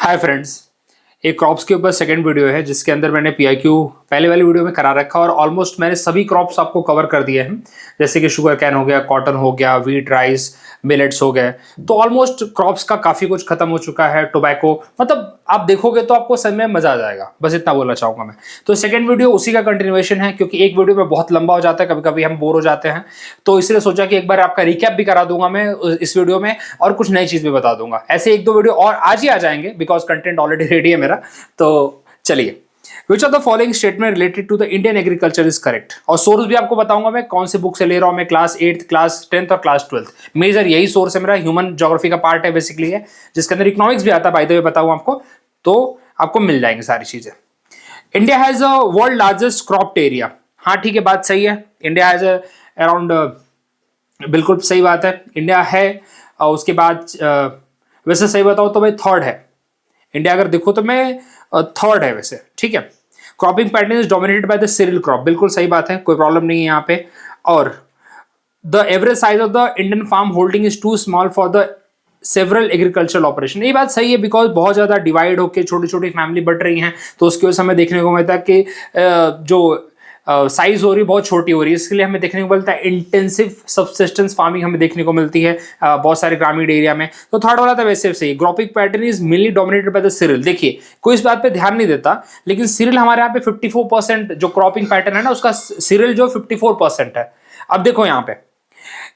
Hi friends, एक crops के ऊपर सेकंड वीडियो है जिसके अंदर मैंने पीआईक्यू पहले वाली वीडियो में करा रखा और ऑलमोस्ट मैंने सभी क्रॉप्स आपको कवर कर दिए हैं। जैसे कि शुगर कैन हो गया, कॉटन हो गया, व्हीट, राइस, मिलेट्स हो गए। तो ऑलमोस्ट क्रॉप्स का काफ़ी कुछ खत्म हो चुका है। टोबैको मतलब आप देखोगे तो आपको समझ में मज़ा आ जाएगा, बस इतना बोलना चाहूँगा मैं। तो सेकंड वीडियो उसी का कंटिन्यूएशन है क्योंकि एक वीडियो में बहुत लंबा हो जाता है, कभी कभी हम बोर हो जाते हैं। तो इसलिए सोचा कि एक बार आपका रिकैप भी करा दूंगा मैं इस वीडियो में और कुछ नई चीज़ भी बता दूंगा। ऐसे एक दो वीडियो और आज ही आ जाएंगे बिकॉज कंटेंट ऑलरेडी रेडी है मेरा। तो चलिए, which of the following statement related to the Indian agriculture is correct. और सोर्स भी आपको बताऊंगा मैं कौन से बुक से ले रहा हूं। मैं क्लास 8th, क्लास 10th और क्लास 12th मेजर यही सोर्स है मेरा। ह्यूमन ज्योग्राफी का पार्ट है बेसिकली है, जिसके अंदर इकोनॉमिक्स भी आता है। बाय द वे बताऊं आपको तो आपको मिल जाएंगे सारी चीजें। India has a world largest cropped area. हाँ ठीक है, बात सही है। इंडिया हैज अराउंड, बिल्कुल सही बात है, इंडिया है। और उसके बाद वैसे सही बताओ तो भाई थर्ड है इंडिया। अगर देखो तो मैं थर्ड है वैसे, ठीक है। Cropping pattern is dominated by the cereal crop, बिल्कुल सही बात है, कोई प्रॉब्लम नहीं है यहाँ पे। और the average size of the Indian farm holding is too small for the several agricultural operation. ये बात सही है बिकॉज बहुत ज्यादा डिवाइड होकर छोटी छोटी फैमिली बढ़ रही हैं, तो उसकी वजह से हमें देखने को मिलता है कि जो साइज हो रही है बहुत छोटी हो रही है। इसके लिए हमें देखने को मिलता है इंटेंसिव सबसिस्टेंस फार्मिंग हमें देखने को मिलती है बहुत सारे ग्रामीण एरिया में। तो थर्ड वाला था वैसे सही। Cropping pattern is mainly dominated by the serial. देखिए कोई इस बात पे ध्यान नहीं देता, लेकिन सीरियल हमारे यहाँ पे 54% जो क्रॉपिंग पैटर्न है ना, उसका सीरियल जो 54% है। अब देखो यहाँ पे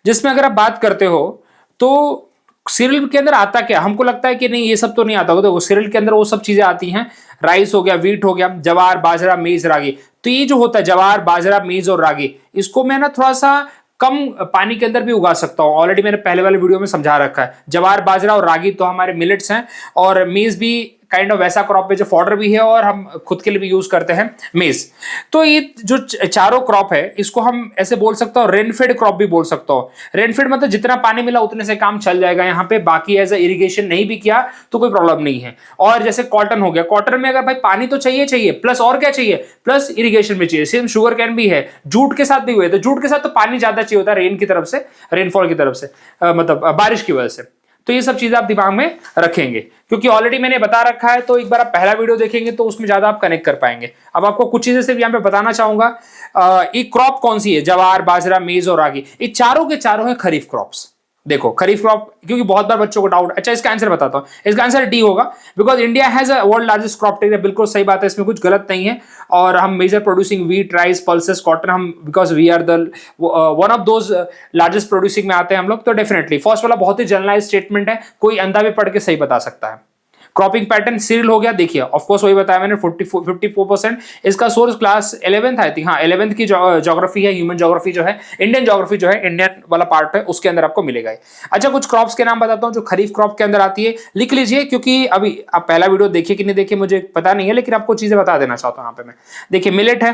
जिसमें अगर आप बात करते हो तो सीरियल के अंदर आता क्या, हमको लगता है कि नहीं ये सब तो नहीं आता होगा। देखो सीरियल के अंदर वो सब चीजें आती हैं, राइस हो गया, व्हीट हो गया, जवार, बाजरा, मेज, रागी। तो ये जो होता है जवार, बाजरा, मेज और रागी, इसको मैं ना थोड़ा सा कम पानी के अंदर भी उगा सकता हूँ। ऑलरेडी मैंने पहले वाले वीडियो में समझा रखा है। जवार, बाजरा और रागी तो हमारे मिलेट्स हैं, और मेज भी काइंड ऑफ वैसा क्रॉप है जो फॉडर भी है और हम खुद के लिए भी यूज करते हैं मेज। तो ये जो चारों क्रॉप है इसको हम ऐसे बोल सकता हूँ, रेनफेड क्रॉप भी बोल सकता हूँ। रेनफेड मतलब जितना पानी मिला उतने से काम चल जाएगा यहाँ पे, बाकी एज इरिगेशन नहीं भी किया तो कोई प्रॉब्लम नहीं है। और जैसे कॉटन हो गया, कॉटन में अगर भाई पानी तो चाहिए चाहिए प्लस और क्या चाहिए, प्लस इरिगेशन भी चाहिए। सेम शुगर कैन भी है, जूट के साथ भी हुए, तो जूट के साथ तो पानी ज्यादा चाहिए होता है रेन की तरफ से, रेनफॉल की तरफ से, मतलब बारिश की वजह से। तो ये सब चीजें आप दिमाग में रखेंगे क्योंकि ऑलरेडी मैंने बता रखा है। तो एक बार आप पहला वीडियो देखेंगे तो उसमें ज्यादा आप कनेक्ट कर पाएंगे। अब आपको कुछ चीजें सिर्फ यहाँ पे बताना चाहूंगा। ये क्रॉप कौन सी है, जवार, बाजरा, मेज और रागी, ये चारों के चारों है खरीफ क्रॉप्स। देखो खरीफ क्रॉप, क्योंकि बहुत बार बच्चों को डाउट। अच्छा इसका आंसर बताता हूं, इसका आंसर डी होगा because India has a world largest crop area. बिल्कुल सही बात है, इसमें कुछ गलत नहीं है। और हम major producing wheat, rice, pulses, cotton, हम because we are the one of those largest producing में आते हैं हम लोग। तो डेफिनेटली फर्स्ट वाला बहुत ही जनरलाइज स्टेटमेंट है, कोई अंधा भी पढ़ के सही बता सकता है। क्रॉपिंग पैटर्न सीरियल हो गया, देखिए ऑफकोर्स वही बताया मैंने 54%। इसका सोर्स क्लास 11th आई थी, हाँ 11th की ज्योग्राफी है, ह्यूमन ज्योग्राफी जो है, इंडियन ज्योग्राफी जो है, इंडियन वाला पार्ट है, उसके अंदर आपको मिलेगा। अच्छा कुछ क्रॉप्स के नाम बताता हूँ जो खरीफ क्रॉप के अंदर आती है, लिख लीजिए क्योंकि अभी आप पहला वीडियो देखिए कि नहीं देखिए मुझे पता नहीं है, लेकिन आपको चीजें बता देना चाहता हूँ यहाँ पे मैं। देखिए मिलेट है,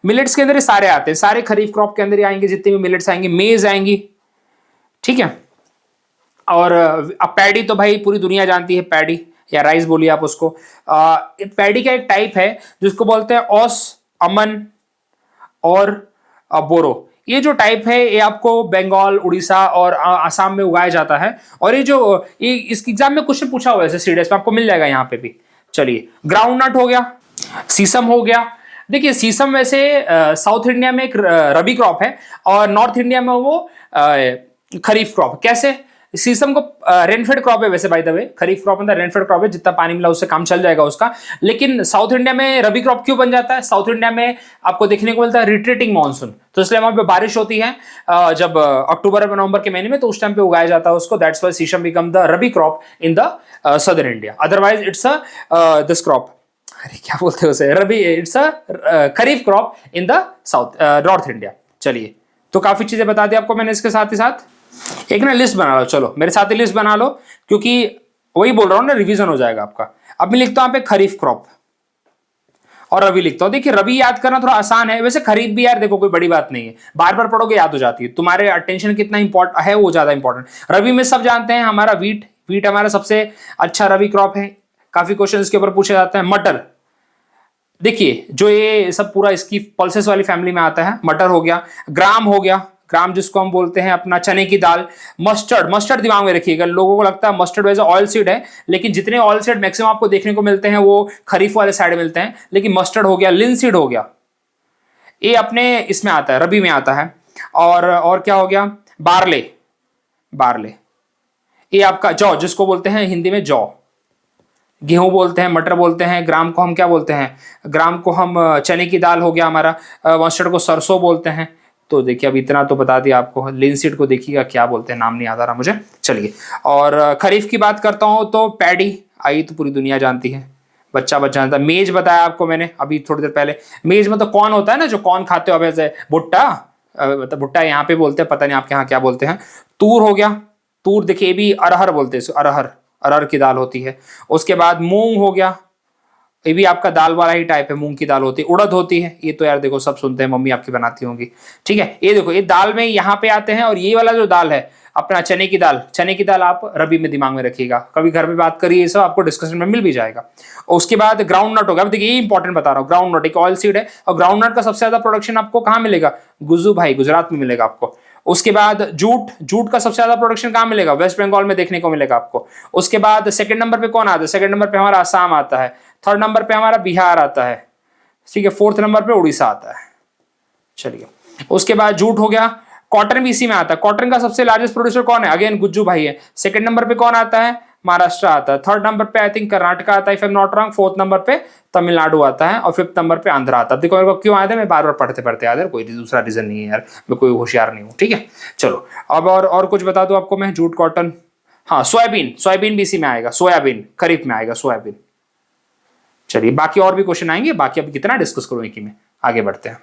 मिलेट्स के अंदर ये सारे आते हैं, सारे खरीफ क्रॉप के अंदर आएंगे जितने भी मिलेट्स आएंगे। मेज आएंगी, ठीक है। और अब पैडी तो भाई पूरी दुनिया जानती है, पैडी या राइस बोलिए आप उसको। पैडी का एक टाइप है जिसको बोलते हैं ओस, अमन और बोरो। ये जो टाइप है ये आपको बंगाल, उड़ीसा और आसाम में उगाया जाता है। और ये इसके एग्जाम में क्वेश्चन पूछा हुआ है सीडीएस में, आपको मिल जाएगा यहाँ पे भी। चलिए ग्राउंड नट हो गया, सीसम हो गया। देखिए सीसम वैसे साउथ इंडिया में एक रबी क्रॉप है और नॉर्थ इंडिया में वो खरीफ क्रॉप। कैसे, सीसम को रेनफेड क्रॉप है वैसे by the way, kharif crop मतलब रेनफेड क्रॉप है, जितना पानी मिला उससे काम चल जाएगा उसका। लेकिन साउथ इंडिया में रबी क्रॉप क्यों बन जाता है, साउथ इंडिया में आपको देखने को मिलता है रिट्रीटिंग मानसून, तो इसलिए वहां पे बारिश होती है जब अक्टूबर और नवंबर के महीने में, तो उस टाइम पे उगाया जाता है उसको। That's why sesame become the rabi crop in the southern India. Otherwise it's this crop, अरे क्या बोलते हैं उसे, rabi, it's kharif crop in the south north India. चलिए तो काफी चीजें बता दी आपको मैंने। इसके साथ ही साथ एक ना लिस्ट बना लो, चलो मेरे साथ ही लिस्ट बना लो क्योंकि वही बोल रहा हूं ना, रिवीजन हो जाएगा आपका। अब मैं लिखता हूं यहाँ पे खरीफ क्रॉप और रबी लिखता हूं। देखिए रबी याद करना थोड़ा आसान है, वैसे खरीफ भी यार देखो कोई बड़ी बात नहीं है, बार बार पढ़ोगे याद हो जाती है। तुम्हारे अटेंशन कितना इंपॉर्टेंट है वो ज्यादा इंपॉर्टेंट। रबी में सब जानते हैं हमारा व्हीट, व्हीट हमारा सबसे अच्छा रबी क्रॉप है, काफी क्वेश्चन इसके ऊपर पूछे जाते हैं। मटर, देखिए जो ये सब पूरा इसकी पल्सेस वाली फैमिली में आता है, मटर हो गया। ग्राम हो गया, ग्राम जिसको हम बोलते हैं अपना चने की दाल, मस्टर्ड, मस्टर्ड दिमाग में रखिएगा, लोगों को लगता है मस्टर्ड वैसे ऑयल सीड है, लेकिन जितने ऑयल सीड मैक्सिमम आपको देखने को मिलते हैं वो खरीफ वाले साइड मिलते हैं, लेकिन मस्टर्ड हो गया, लिनसीड हो गया, ये अपने इसमें आता है, रबी में आता है। और क्या हो गया, बारले, बारले, ये आपका जौ जिसको बोलते हैं हिंदी में जौ, गेहूं बोलते हैं, मटर बोलते हैं, ग्राम को हम क्या बोलते हैं, ग्राम को हम चने की दाल हो गया हमारा, मस्टर्ड को सरसों बोलते हैं। तो देखिए अब इतना तो बता दिया आपको। लिनसीड को देखिएगा क्या बोलते हैं, नाम नहीं आता रहा मुझे। चलिए, और खरीफ की बात करता हूं तो पैडी, आई तो पूरी दुनिया जानती है, बच्चा बच्चा जानता है। मेज बताया आपको मैंने अभी थोड़ी देर पहले, मेज मतलब कौन होता है ना, जो कौन खाते हो अब, ऐसे भुट्टा, मतलब भुट्टा यहाँ पे बोलते हैं, पता नहीं आपके यहाँ क्या बोलते हैं। तूर हो गया, तूर देखिए ये भी अरहर बोलते हैं, अरहर, अरहर की दाल होती है। उसके बाद मूंग हो गया, ये भी आपका दाल वाला ही टाइप है, मूंग की दाल होती है। उड़द होती है, ये तो यार देखो सब सुनते हैं, मम्मी आपकी बनाती होंगी, ठीक है। ये देखो ये दाल में यहाँ पे आते हैं, और ये वाला जो दाल है अपना चने की दाल, चने की दाल आप रबी में दिमाग में रखिएगा, कभी घर में बात करिए, ये सब आपको डिस्कशन में मिल भी जाएगा। उसके बाद ग्राउंड नट होगा, देखिए ये इंपॉर्टेंट बता रहा हूँ, ग्राउंड नट एक ऑयल सीड है, और ग्राउंड नट का सबसे ज्यादा प्रोडक्शन आपको कहाँ मिलेगा, गुजू भाई, गुजरात में मिलेगा आपको। उसके बाद जूट, जूट का सबसे ज्यादा प्रोडक्शन कहाँ मिलेगा, वेस्ट बंगाल में देखने को मिलेगा आपको। उसके बाद सेकंड नंबर पे कौन आता है, सेकंड नंबर पे हमारा आसाम आता है, थर्ड नंबर पे हमारा बिहार आता है, ठीक है, फोर्थ नंबर पे उड़ीसा आता है। चलिए, उसके बाद जूट हो गया, कॉटन भी इसी में आता है। कॉटन का सबसे लार्जेस्ट प्रोड्यूसर कौन है, अगेन गुज्जू भाई है। सेकंड नंबर पे कौन आता है, महाराष्ट्र आता है। थर्ड नंबर पे आई थिंक कर्नाटका आता है, if I am not wrong. Fourth number पे तमिलनाडु आता है, और फिफ्थ नंबर पे आंध्र आता है। देखो मेरे को क्यों आया था, मैं बार बार पढ़ते पढ़ते याद है, कोई दूसरा रीजन नहीं है यार, मैं कोई होशियार नहीं हूँ, ठीक है। चलो अब और कुछ बता दूं आपको मैं, जूट, कॉटन, हाँ सोयाबीन, सोयाबीन भी इसी में आएगा, सोयाबीन खरीफ में आएगा, सोयाबीन। चलिए बाकी और भी क्वेश्चन आएंगे, बाकी अब कितना डिस्कस करूं एक ही में, आगे बढ़ते हैं।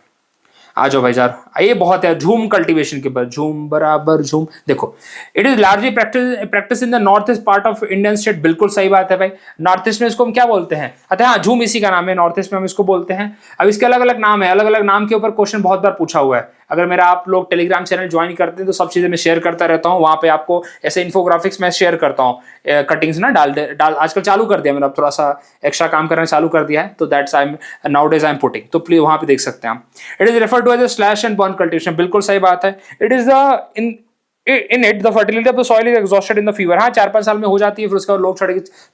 आ जाओ भाई यार, ये बहुत है झूम कल्टीवेशन के ऊपर, झूम बराबर झूम। देखो it is largely practice in the north east part of Indian state, बिल्कुल सही बात है भाई। नॉर्थ ईस्ट में इसको हम क्या बोलते हैं, अच्छा हाँ झूम इसी का नाम है, नॉर्थ ईस्ट में हम इसको बोलते हैं। अब इसके अलग अलग नाम है, अलग अलग नाम के ऊपर क्वेश्चन बहुत बार पूछा हुआ है। अगर मेरा आप लोग टेलीग्राम चैनल ज्वाइन करते हैं तो सब चीजें मैं शेयर करता रहता हूँ, वहां पे आपको ऐसे इन्फोग्राफिक्स मैं शेयर करता हूँ, कटिंग्स ना डाल आजकल चालू कर दिया मैंने, अब थोड़ा सा एक्स्ट्रा काम करना चालू कर दिया है, तो that's I am nowadays I am putting, तो प्लीज वहां पे देख सकते हैं आप। It is referred to as a slash and burn cultivation, बिल्कुल सही बात है। It is the in it the fertility of the soil is exhausted in the fever, हाँ 4-5 साल में हो जाती है, फिर उसके बाद लोग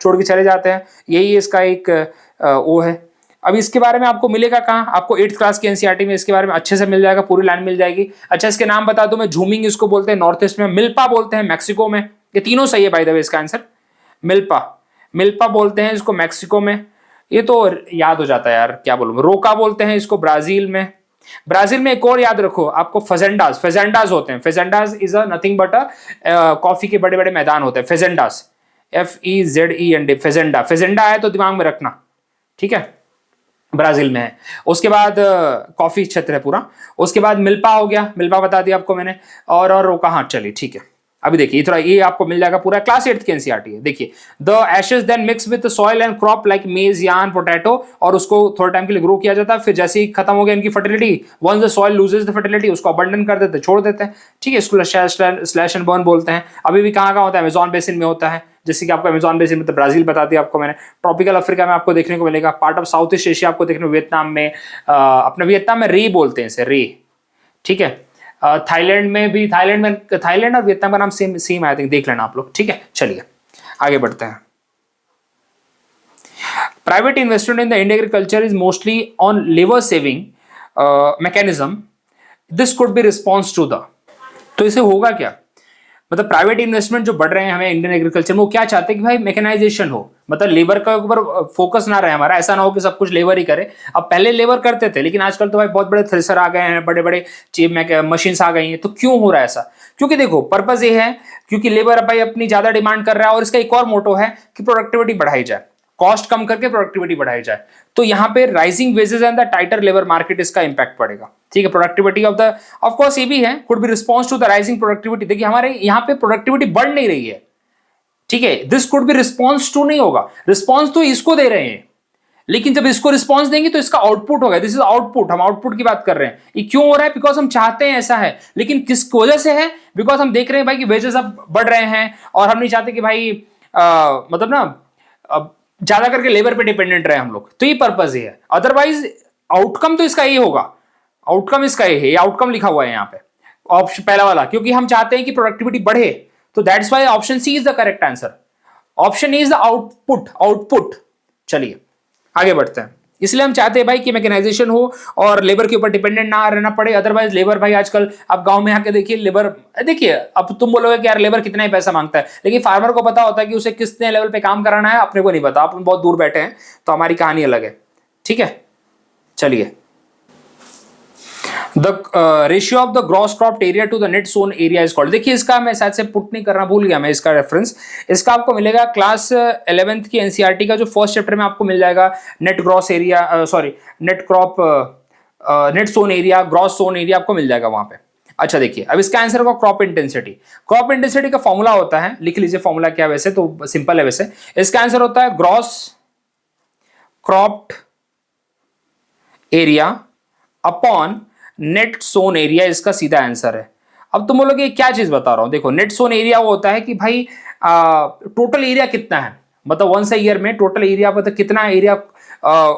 छोड़ के चले जाते हैं, यही इसका एक वो है। अब इसके बारे में आपको मिलेगा कहाँ, आपको 8th क्लास की एनसीईआरटी में इसके बारे में अच्छे से मिल जाएगा, पूरी लाइन मिल जाएगी। अच्छा इसके नाम बता दूं मैं, झूमिंग इसको बोलते हैं नॉर्थ ईस्ट में, मिल्पा बोलते हैं मैक्सिको में, ये तीनों सही है बाय द वे इसका आंसर, मिल्पा, मिल्पा बोलते हैं इसको मैक्सिको में, ये तो याद हो जाता है यार, क्या बोलूं, रोका बोलते हैं इसको ब्राजील में। ब्राजील में एक और याद रखो आपको, फेजेंडास, फेजेंडास होते हैं, फेजेंडास is a nothing but a coffee के बड़े बड़े मैदान होते हैं, फेजेंडास, FEZEND, फेजेंडा, फेजेंडा है तो दिमाग में रखना, ठीक है, ब्राजील में है। उसके बाद कॉफी क्षेत्र है पूरा। उसके बाद मिल्पा हो गया, मिल्पा बता दिया आपको मैंने, और रोका, हाँ चलिए ठीक है। अभी देखिए थोड़ा ये आपको मिल जाएगा, पूरा क्लास 8th की एनसीईआरटी है। देखिए the ashes then mix with soil and crop like maize, yarn, potato, और उसको थोड़े टाइम के लिए ग्रो किया जाता है, फिर जैसे ही खत्म हो गया इनकी fertility, once the soil loses the fertility, उसको अबंडन कर देते, छोड़ देते हैं, ठीक है, इसको स्लैश एंड बर्न बोलते हैं। अभी भी कहाँ होता है, अमेजॉन बेसिन में होता है, जैसे कि आपको अमेजॉन बेसिन में तो ब्राजील बता दिया आपको मैंने, ट्रॉपिकल अफ्रीका में आपको देखने को मिलेगा, part of south east Asia आपको देखने को, वियतनाम में, अपने वियतनाम में रे बोलते हैं इसे, रे, ठीक है। थाईलैंड में भी, थाईलैंड और वियतनाम का नाम सेम आई थिंक, देख लेना आप लोग, ठीक है। चलिए आगे बढ़ते हैं। Private investment in the Indian agriculture is mostly on labour saving mechanism, this could be response to the, तो इसे होगा क्या, मतलब प्राइवेट इन्वेस्टमेंट जो बढ़ रहे हैं हमें इंडियन एग्रीकल्चर में, वो क्या चाहते हैं कि भाई मैकेनाइजेशन हो, मतलब लेबर का ऊपर फोकस ना रहे हमारा, ऐसा ना हो कि सब कुछ लेबर ही करे। अब पहले लेबर करते थे, लेकिन आजकल तो भाई बहुत बड़े थ्रेसर आ गए हैं, बड़े बड़े मशीन्स आ गई हैं, तो क्यों हो रहा है ऐसा, क्योंकि देखो पर्पज ये है, क्योंकि लेबर भाई अपनी ज्यादा डिमांड कर रहा है, और इसका एक और मोटो है कि प्रोडक्टिविटी बढ़ाई जाए, कॉस्ट कम करके प्रोडक्टिविटी बढ़ाई जाए, तो यहाँ पे rising wages and the tighter labour market, इसका इंपैक्ट पड़ेगा, ठीक है। प्रोडक्टिविटी ऑफ कोर्स ये भी है, could be response to the rising productivity, देखिए हमारे यहाँ पे प्रोडक्टिविटी बढ़ नहीं रही है, ठीक है, this could be response to नहीं होगा, रिस्पॉन्स तो इसको दे रहे हैं, लेकिन जब इसको रिस्पॉन्स देंगे तो इसका आउटपुट होगा, दिस इज आउटपुट, हम आउटपुट की बात कर रहे हैं। ये क्यों हो रहा है, बिकॉज हम चाहते हैं ऐसा है, लेकिन किस वजह से है, बिकॉज हम देख रहे हैं भाई कि वेजेस अब बढ़ रहे हैं, और हम नहीं चाहते कि भाई मतलब ना ज्यादा करके लेबर पे डिपेंडेंट रहे हम लोग, तो ये पर्पज है। अदरवाइज आउटकम तो इसका ये होगा, आउटकम इसका ये है, ये आउटकम लिखा हुआ है यहाँ पे, ऑप्शन पहला वाला, क्योंकि हम चाहते हैं कि प्रोडक्टिविटी बढ़े, तो that's why option C is the correct answer. Option is the output, output. चलिए आगे बढ़ते हैं। इसलिए हम चाहते हैं भाई कि मैकेनाइजेशन हो और लेबर के ऊपर डिपेंडेंट ना रहना पड़े। अदरवाइज लेबर भाई आजकल आप गांव में आके देखिए, लेबर देखिए, अब तुम बोलोगे कि यार लेबर कितना ही पैसा मांगता है, लेकिन फार्मर को पता होता है कि उसे कितने लेवल पे काम कराना है, अपने को नहीं पता, अपन बहुत दूर बैठे हैं, तो हमारी कहानी अलग है। ठीक है, चलिए। The ratio of the gross cropped area to the net sown area is called. देखिए इसका मैं शायद से पुट नहीं करना भूल गया मैं, इसका रेफरेंस इसका आपको मिलेगा क्लास 11th की एनसीईआरटी का जो फर्स्ट चैप्टर में आपको मिल जाएगा, net gross area, sorry net crop, net sown area, gross sown area आपको मिल जाएगा वहां पे। अच्छा देखिए, अब इसका आंसर होगा क्रॉप इंटेंसिटी। क्रॉप इंटेंसिटी का फॉर्मूला होता है, लिख लीजिए फॉर्मूला क्या, वैसे तो सिंपल है वैसे। इसका आंसर होता है gross cropped area upon net sown area, इसका सीधा आंसर है। अब तुम बोलोगे क्या चीज बता रहा हूं, देखो नेट सोन एरिया वो होता है कि भाई टोटल एरिया कितना है, मतलब वंस अ ईयर में टोटल एरिया, मतलब कितना एरिया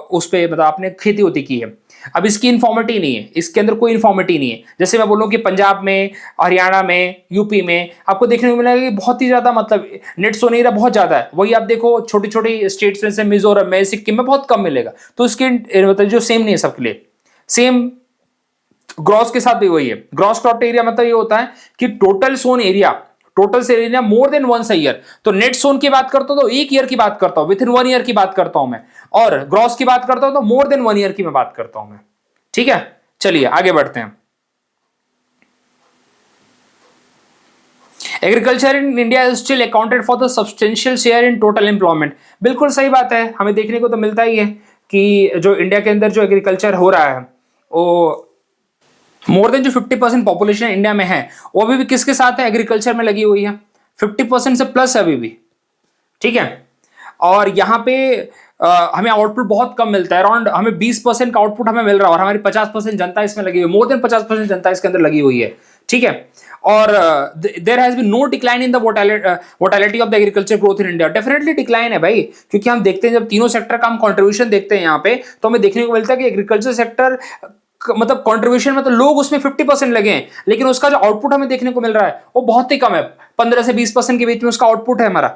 उस पे मतलब आपने खेती होती की है। अब इसकी इन्फॉर्मिटी नहीं है, इसके अंदर कोई इन्फॉर्मिटी नहीं है। जैसे मैं बोलूं कि पंजाब में, हरियाणा में, यूपी में आपको देखने को मिलेगा कि बहुत ही ज्यादा मतलब नेट सोन एरिया बहुत ज्यादा है। वही आप देखो छोटी छोटी स्टेट्स में से मिजोरम में, सिक्किम में बहुत कम मिलेगा। तो इसकी मतलब जो सेम नहीं है सबके लिए, सेम ग्रॉस के साथ भी वही है। ग्रॉस क्रॉप्ड एरिया मतलब ये होता है कि टोटल सोन एरिया, टोटल से area more than once a year. तो नेट सोन की बात करता हूं तो एक ईयर की बात करता हूं, विद इन 1 ईयर की बात करता हूं मैं, और ग्रॉस की बात करता हूं तो मोर देन 1 ईयर की मैं बात करता हूं मैं। ठीक है, चलिए आगे बढ़ते हैं। Agriculture in India is still accounted for the substantial share in total employment. बिल्कुल सही बात है, हमें देखने को तो मिलता ही है कि जो इंडिया के अंदर जो एग्रीकल्चर हो रहा है वो मोर देन जो 50% पॉपुलेशन इंडिया में है वो अभी भी किसके साथ है, एग्रीकल्चर में लगी हुई है। 50% से प्लस है अभी भी। ठीक है, और यहाँ पे हमें आउटपुट बहुत कम मिलता है, अराउंड हमें 20% का आउटपुट हमें मिल रहा है, और हमारी 50% जनता इसमें लगी हुई है, मोर देन 50% जनता इसके अंदर लगी हुई है। ठीक है, और there has been no decline in the volatility of the agriculture growth in India. Definitely decline है भाई, क्योंकि हम देखते हैं जब तीनों सेक्टर का हम कंट्रीब्यूशन देखते हैं यहाँ पे, तो हमें देखने को मिलता है कि एग्रीकल्चर सेक्टर मतलब कंट्रीब्यूशन में तो लोग उसमें 50% लगे हैं, लेकिन उसका जो आउटपुट हमें देखने को मिल रहा है वो बहुत ही कम है, 15 से 20% के बीच में उसका आउटपुट है हमारा।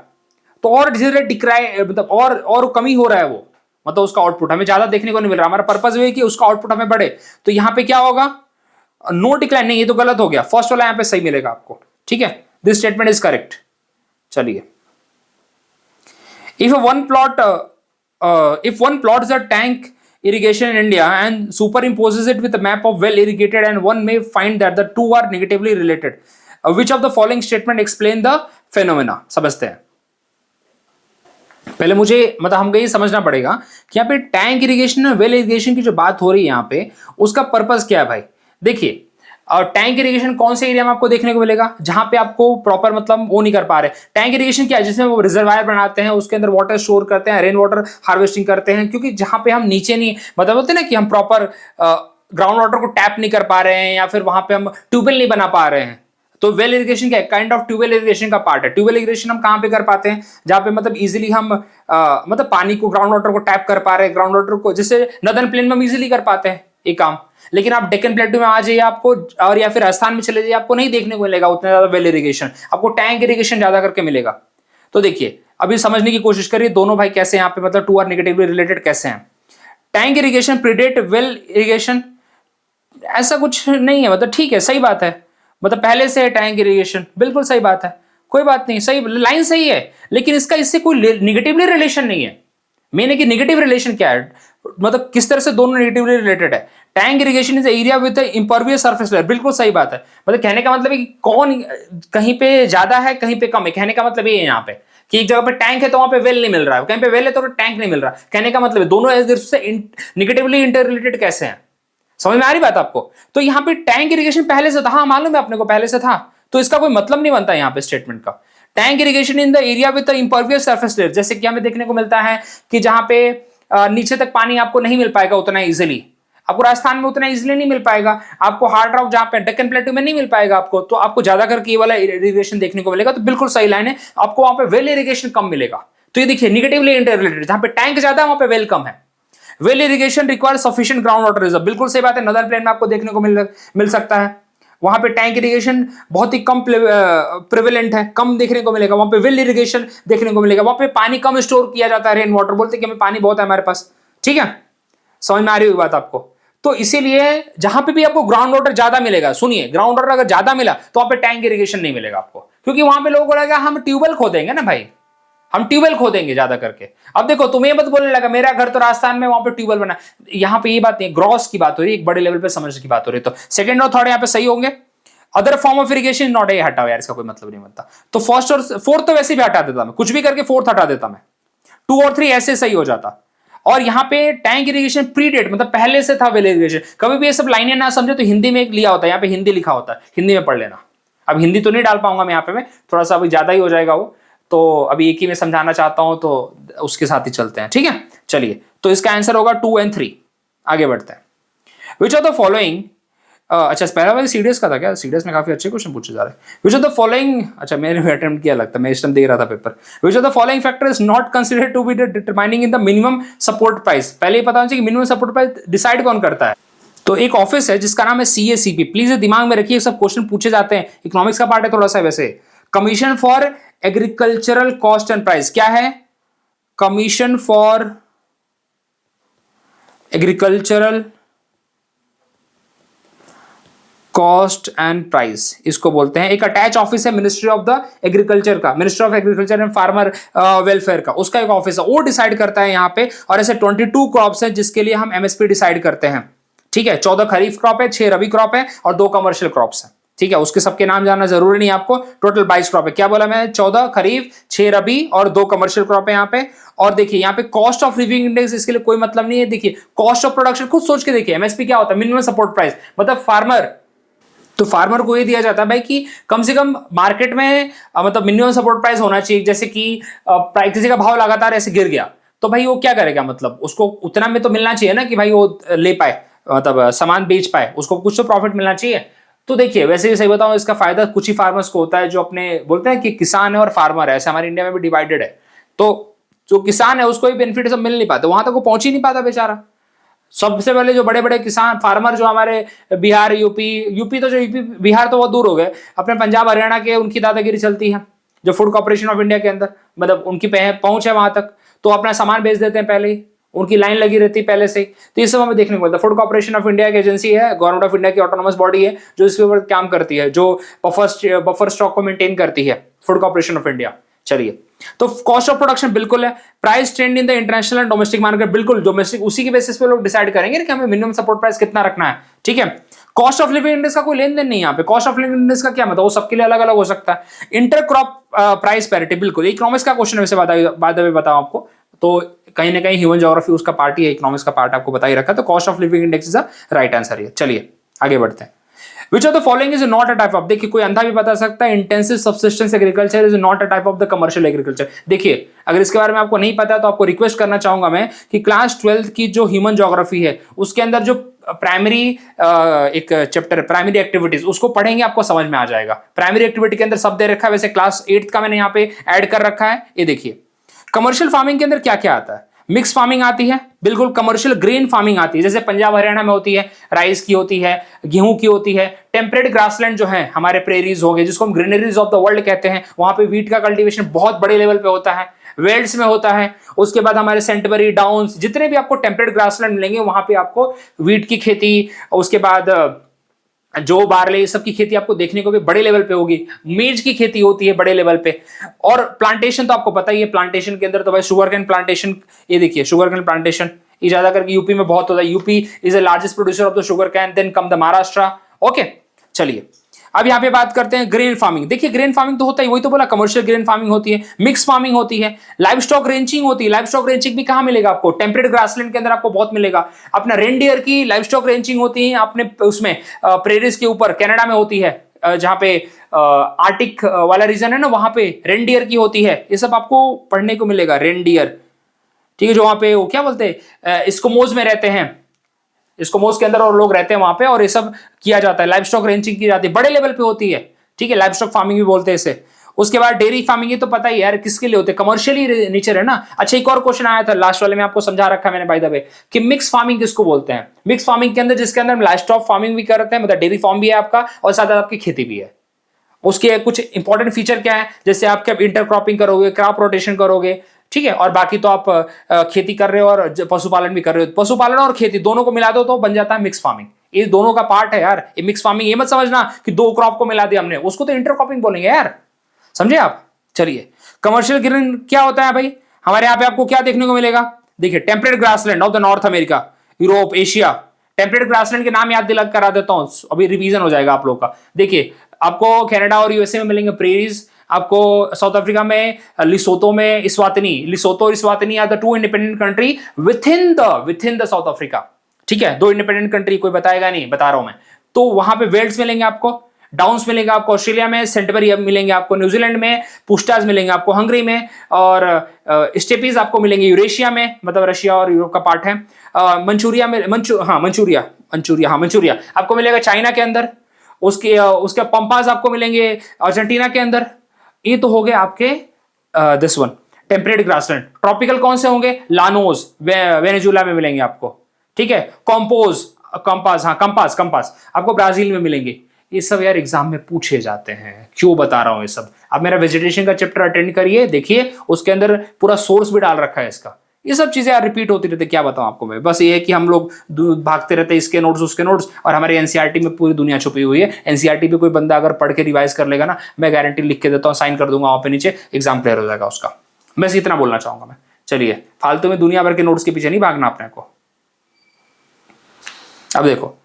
तो और धीरे डिक्राई मतलब और कमी हो रहा है वो, मतलब उसका आउटपुट हमें ज्यादा देखने को नहीं मिल रहा। हमारा पर्पस ये है कि उसका आउटपुट हमें बढ़े। तो यहां पे क्या होगा, नो डिक्लाइन नहीं, ये तो गलत हो गया, फर्स्ट वाला यहां पे सही मिलेगा आपको। ठीक है, दिस स्टेटमेंट इज करेक्ट। चलिए, if one plot the tank irrigation in India and superimposes it with a map of well irrigated, and one may find that the two are negatively related. Which of the following statement explain the phenomena? समझते हैं पहले मुझे, मतलब हमको ये समझना पड़ेगा कि यहाँ पे टैंक इरिगेशन और वेल इरिगेशन की जो बात हो रही है यहाँ पे, उसका पर्पस क्या है भाई। देखिए, और टैंक इरिगेशन कौन से एरिया में आपको देखने को मिलेगा, जहां पे आपको प्रॉपर मतलब वो नहीं कर पा रहे। टैंक इरिगेशन क्या है, जिसमें वो रिजर्वायर बनाते हैं, उसके अंदर वाटर स्टोर करते हैं, रेन वाटर हार्वेस्टिंग करते हैं, क्योंकि जहां पे हम नीचे नहीं मतलब बोलते हैं ना कि हम प्रॉपर ग्राउंड वाटर को टैप नहीं कर पा रहे हैं, या फिर वहां पे हम ट्यूबवेल नहीं बना पा रहे हैं। तो वेल इरिगेशन क्या है, काइंड ऑफ ट्यूबवेल इरिगेशन का पार्ट है। ट्यूबवेल इरिगेशन हम कहां पे कर पाते हैं, जहां पे मतलब इजीली हम मतलब पानी को, ग्राउंड वाटर को टैप कर पा रहे हैं, ग्राउंड वाटर को, जैसे नदर्न प्लेन में हम इजीली कर पाते हैं ये काम। लेकिन आप डेक्कन प्लेटू में आ जाइए आपको, और या फिर राजस्थान में चले जाइए, आपको नहीं देखने को मिलेगा उतना ज्यादा वेल इरिगेशन, आपको टैंक इरिगेशन ज्यादा करके मिलेगा। तो देखिए, अभी समझने की कोशिश करिए दोनों भाई कैसे यहाँ पे मतलब टू आर नेगेटिवली रिलेटेड कैसे हैं। टैंक इरिगेशन प्रीडेट वेल इरिगेशन, ऐसा कुछ नहीं है, मतलब ठीक है, सही बात है, मतलब पहले से है टैंक इरिगेशन, बिल्कुल सही बात है, कोई बात नहीं, सही लाइन सही है, लेकिन इसका इससे कोई निगेटिवली रिलेशन नहीं है। मैंने कि निगेटिव रिलेशन क्या है, मतलब किस तरह से दोनों नेगेटिवली रिलेटेड है। Tank irrigation is area with impervious surface layer, बिल्कुल सही बात है, मतलब कहने का मतलब है कि कौन कहीं पे ज्यादा है कहीं पे कम है, कहने का मतलब ये है यहाँ पे कि एक जगह पे टैंक है तो वहां पे वेल नहीं मिल रहा है, कहीं पे वेल है तो टैंक नहीं मिल रहा। कहने का मतलब है दोनों निगेटिवली इंटर रिलेटेड कैसे हैं, समझ में आ रही बात आपको। तो यहाँ पे टैंक इरिगेशन पहले से था, हाँ मालूम है अपने को पहले से था, तो इसका कोई मतलब नहीं बनता यहाँ पे स्टेटमेंट का। Tank irrigation in the area with impervious surface layer, जैसे कि हमें देखने को मिलता है कि जहां पे नीचे तक पानी आपको नहीं मिल पाएगा उतना इजीली, आपको राजस्थान में उतना इजीली नहीं मिल पाएगा, आपको हार्ड रॉक जहां पे डेक्कन प्लेटू में नहीं मिल पाएगा आपको, तो आपको ज्यादा करके ये वाला इरिगेशन देखने को मिलेगा। तो बिल्कुल सही लाइन है, आपको वहां पे वेल इरिगेशन कम मिलेगा। तो ये देखिए निगेटिवली इंटर रिलेटेड, जहां पे टैंक ज्यादा वहां पे वेल कम है। Well irrigation require sufficient ground water reserve, बिल्कुल सही बात है, नदर्न प्लेन में आपको देखने को मिल सकता है। वहां पे टैंक इरिगेशन बहुत ही कम प्रिवेलेंट है, कम देखने को मिलेगा। वहां पे वेल इरिगेशन देखने को मिलेगा। वहां पे पानी कम स्टोर किया जाता है, रेन वाटर बोलते हैं कि हमें पानी बहुत है हमारे पास। ठीक है, समझ में आ रही हुई बात आपको? तो इसीलिए जहां पे भी आपको ग्राउंड वाटर ज्यादा मिलेगा, सुनिए, ग्राउंड वाटर अगर ज्यादा मिला तो वहां पे टैंक इरिगेशन नहीं मिलेगा आपको, क्योंकि वहां पे लोगों को लगेगा हम ट्यूबवेल खोदेंगे ना भाई, हम ट्यूबवेल खोदेंगे ज्यादा करके। अब देखो तुम्हें मत बोलने लगा मेरा घर तो राजस्थान में, वहां पे ट्यूबवेल बना। यहाँ पे ये बात नहीं, ग्रॉस की बात हो रही है, एक बड़े लेवल पे समझने की बात हो रही है। तो सेकंड और थर्ड यहाँ पे सही होंगे। Other form of irrigation not, ये हटाओ यार, इसका कोई मतलब नहीं बनता। तो फर्स्ट और फोर्थ तो वैसे भी हटा देता मैं, कुछ भी करके फोर्थ हटा देता मैं, 2 और 3 ऐसे सही हो जाता। और यहाँ पे टैंक इरिगेशन प्रीडेट, मतलब पहले से था वेल इरिगेशन। कभी भी ये सब लाइनें ना समझे तो हिंदी में एक लिया होता है, यहाँ पे हिंदी लिखा होता है, हिंदी में पढ़ लेना। अब हिंदी तो नहीं डाल पाऊंगा मैं यहाँ पे, मैं थोड़ा सा अभी ज्यादा ही हो जाएगा वो, तो अभी एक ही में समझाना चाहता हूं, तो उसके साथ ही चलते हैं। ठीक है, चलिए, तो इसका आंसर होगा 2 और 3। आगे बढ़ते हैं। विच ऑफ द फॉलोइंग, अच्छा पहला वाला सीडीएस का था क्या? सीडीएस में काफी अच्छे क्वेश्चन पूछे जा रहे हैं। विच ऑफ द फॉलोइंग, अच्छा मैंने अटेम्प्ट किया लगता है, मैं इस टाइम दे रहा था paper. Which of the following factor is not considered to be determining in the minimum support price. पहले ही पता होना चाहिए कि मिनिमम सपोर्ट प्राइस डिसाइड कौन करता है। तो एक ऑफिस है जिसका नाम है CACP। प्लीज दिमाग में रखिए, सब क्वेश्चन पूछे जाते हैं, इकोनॉमिक्स का पार्ट है थोड़ा सा वैसे। Commission for agricultural cost and price क्या है? Commission for agricultural cost and price इसको बोलते हैं। एक अटैच ऑफिस है मिनिस्ट्री ऑफ द एग्रीकल्चर का, ministry of agriculture and farmer welfare का, उसका एक ऑफिस है, वो डिसाइड करता है यहाँ पे। और ऐसे 22 क्रॉप्स हैं जिसके लिए हम MSP डिसाइड करते हैं। ठीक है, 14 खरीफ क्रॉप है, 6 रबी क्रॉप है और 2 कमर्शियल क्रॉप्स हैं। ठीक है, उसके सबके नाम जानना जरूरी नहीं है आपको। टोटल 22 क्रॉप है। क्या बोला मैं? 14 खरीफ, 6 रबी और 2 कमर्शियल क्रॉप है यहाँ पे। और देखिए यहाँ पे कॉस्ट ऑफ लिविंग इंडेक्स, इसके लिए कोई मतलब नहीं है। देखिए कॉस्ट ऑफ प्रोडक्शन खुद सोच के देखिए, MSP क्या होता है? मिनिमम सपोर्ट प्राइस, मतलब फार्मर, तो फार्मर को ये दिया जाता है भाई कि कम से कम मार्केट में मतलब मिनिमम सपोर्ट प्राइस होना चाहिए। जैसे कि किसी का भाव लगातार ऐसे गिर गया तो भाई वो क्या करेगा, मतलब उसको उतना में तो मिलना चाहिए ना कि भाई वो ले पाए, मतलब सामान बेच पाए, उसको कुछ तो प्रॉफिट मिलना चाहिए। तो देखिए वैसे भी सही बताऊं, इसका फायदा कुछ ही फार्मर्स को होता है, जो अपने बोलते हैं कि किसान है और फार्मर है, ऐसे हमारे इंडिया में भी डिवाइडेड है। तो जो किसान है उसको भी बेनिफिट सब मिल नहीं पाते, वहां तक वो पहुंच ही नहीं पाता बेचारा। सबसे पहले जो बड़े बड़े किसान फार्मर जो हमारे बिहार, यूपी तो जो यूपी बिहार तो बहुत दूर हो गए, अपने पंजाब हरियाणा के, उनकी दादागिरी चलती है जो फूड कॉर्पोरेशन ऑफ इंडिया के अंदर, मतलब उनकी पहुंच है वहां तक, तो अपना सामान बेच देते हैं पहले ही, उनकी लाइन लगी रहती है पहले से। तो ये सब हमें देखने को मिलता है। फूड कॉर्पोरेशन ऑफ इंडिया की एजेंसी है, गवर्नमेंट ऑफ इंडिया की ऑटोनोमस बॉडी है जो इसके ऊपर काम करती है, जो बफर स्टॉक को मेंटेन करती है, फूड कॉर्पोरेशन ऑफ इंडिया। चलिए, तो कॉस्ट ऑफ प्रोडक्शन बिल्कुल है, price trend in the international and domestic market बिल्कुल डोमेस्टिक, उसी के बेसिस पे लोग डिसाइड करेंगे कि हमें मिनिमम सपोर्ट प्राइस कितना रखना है। ठीक है, कॉस्ट ऑफ लिविंग इंडेक्स का कोई लेन देन नहीं यहाँ पे। कॉस्ट ऑफ लिविंग इंडेक्स का क्या मतलब, वो सबके लिए अलग अलग हो सकता है। इंटर क्रॉप प्राइस पैरिटी बिल्कुल इकोनॉमिक्स का क्वेश्चन वैसे बताओ आपको, तो कहीं ना कहीं ह्यूमन ज्योग्राफी उसका पार्ट ही है, इकोनॉमिक्स का पार्ट आपको बता ही रखा है। तो cost of living index is the right answer है। चलिए आगे बढ़ते हैं। Which of the following is not a type of, देखिए कोई अंधा भी बता सकता है, intensive subsistence agriculture is not a type of the commercial agriculture. देखिए अगर इसके बारे में आपको नहीं पता है तो आपको रिक्वेस्ट करना चाहूंगा मैं कि क्लास 12th की जो ह्यूमन ज्योग्राफी है उसके अंदर जो प्राइमरी एक चैप्टर प्राइमरी एक्टिविटीज उसको पढ़ेंगे, आपको समझ में आ जाएगा। प्राइमरी एक्टिविटी के अंदर सब दे रखा है, वैसे क्लास 8th का मैंने यहाँ पे ऐड कर रखा है। ये देखिए कमर्शियल फार्मिंग के अंदर क्या क्या आता है। मिक्स फार्मिंग आती है, बिल्कुल कमर्शियल ग्रेन फार्मिंग आती है, जैसे पंजाब हरियाणा में होती है, राइस की होती है, गेहूं की होती है। टेम्परेट ग्रासलैंड जो है हमारे प्रेरीज हो गए, जिसको हम ग्रीनरीज ऑफ द वर्ल्ड कहते हैं, वहां पे वीट का कल्टीवेशन बहुत बड़े लेवल पे होता है, वेल्ड्स में होता है। उसके बाद हमारे सेंटबरी डाउन्स, जितने भी आपको टेम्परेट ग्रासलैंड मिलेंगे वहां पे आपको वीट की खेती, उसके बाद जो बार्ले सब की खेती आपको देखने को भी बड़े लेवल पे होगी। मेज की खेती होती है बड़े लेवल पे। और प्लांटेशन तो आपको पता ही है, प्लांटेशन के अंदर तो भाई शुगर कैन प्लांटेशन, ये देखिए शुगर कैन प्लांटेशन ये ज्यादा करके यूपी में बहुत होता है। UP is the largest producer of the sugar cane, then come the Maharashtra. Okay चलिए अब यहाँ पे बात करते हैं ग्रेन फार्मिंग। देखिए ग्रेन फार्मिंग तो होता है, वही तो बोला कमर्शियल ग्रेन फार्मिंग होती है, मिक्स फार्मिंग होती है, लाइव स्टॉक रेंचिंग होती है। लाइव स्टॉक रेंचिंग भी कहाँ मिलेगा आपको? टेम्परेट ग्रासलैंड के अंदर आपको बहुत मिलेगा। अपना रेनडियर की लाइव स्टॉक रेंचिंग होती है अपने उसमें प्रेरीज के ऊपर, कनाडा में होती है, जहां पे आर्टिक वाला रीजन है ना, वहां पे रेनडियर की होती है। ये सब आपको पढ़ने को मिलेगा। रेनडियर, ठीक है, जो वहां पे वो क्या बोलते हैं, इस्कोमोज में रहते हैं, इस्कोमोज के अंदर और लोग रहते हैं वहां पे, और ये सब किया जाता है। लाइव स्टॉक रेंचिंग की जाती है, बड़े लेवल पे होती है। ठीक है, लाइव स्टॉक फार्मिंग भी बोलते हैं इसे। उसके बाद डेयरी फार्मिंग, ये तो पता ही यार किसके लिए होते हैं, कमर्शियली नेचर है ना। अच्छा एक और क्वेश्चन आया था लास्ट वाले में, आपको समझा रखा है मैंने बाय द वे, कि मिक्स फार्मिंग किसको बोलते हैं। मिक्स फार्मिंग के अंदर जिसके अंदर लाइवस्टॉक फार्मिंग भी करते हैं, मतलब डेयरी फार्म भी है आपका और साथ साथ आपकी खेती भी है। उसके कुछ इंपॉर्टेंट फीचर क्या है, जैसे आपके इंटरक्रॉपिंग करोगे, क्रॉप रोटेशन करोगे, ठीक है, और बाकी तो आप खेती कर रहे हो और पशुपालन भी कर रहे हो, पशुपालन और खेती दोनों को मिला दो तो बन जाता है मिक्स फार्मिंग। ये दोनों का पार्ट है यार, ये मिक्स फार्मिंग। ये मत समझना कि दो क्रॉप को मिला दिया हमने, उसको तो इंटरक्रॉपिंग बोलेंगे यार, समझे आप। चलिए कमर्शियल ग्रीन क्या होता है भाई, हमारे यहाँ पे आपको क्या देखने को मिलेगा, देखिए temperate grassland of the north America, Europe, Asia. Temperate grassland के नाम याद दिला करा देता हूं, अभी रिवीजन हो जाएगा आप लोग का। देखिए आपको कनाडा और यूएसए में मिलेंगे प्रेरीज, आपको साउथ अफ्रीका में लिसोतो में इस्वातिनी, लिसोतो और Eswatini are the two independent country within the South Africa, ठीक है, दो इंडिपेंडेंट कंट्री, कोई बताएगा नहीं, बता रहा हूं मैं। तो वहां पे वेल्स मिलेंगे आपको, डाउन्स मिलेगा आपको ऑस्ट्रेलिया में, सेंटबरी मिलेंगे आपको न्यूजीलैंड में, पुस्टाज मिलेंगे आपको हंगरी में, और स्टेपीज आपको मिलेंगे यूरेशिया में, मतलब रशिया और यूरोप का पार्ट है। मंचूरिया में मंचूरिया आपको मिलेगा चाइना के अंदर। उसके पंपास आपको मिलेंगे अर्जेंटीना के अंदर। ये तो हो गए आपके this one temperate grassland. Tropical कौन से होंगे, लानोस वेनेजुला में मिलेंगे आपको, ठीक है। कंपास आपको ब्राजील में मिलेंगे। ये सब यार एग्जाम में पूछे जाते हैं, क्यों बता रहा हूं ये सब। अब मेरा वेजिटेशन का चैप्टर अटेंड करिए, देखिए उसके अंदर पूरा सोर्स भी डाल रखा है इसका। ये सब चीजें यार रिपीट होती रहती, क्या बताऊं आपको मैं। बस ये है कि हम लोग भागते रहते हैं इसके नोट्स उसके नोट्स, और हमारे एनसीईआरटी में पूरी दुनिया छुपी हुई है। एनसीईआरटी पे कोई बंदा अगर पढ़ के रिवाइज कर लेगा ना, मैं गारंटी लिख के देता हूँ, साइन कर दूंगा वहां पे नीचे, एग्जाम क्लियर हो जाएगा उसका। बस इतना बोलना चाहूंगा मैं। चलिए फालतू में दुनिया भर के नोट्स के पीछे नहीं भागना अपने को। अब देखो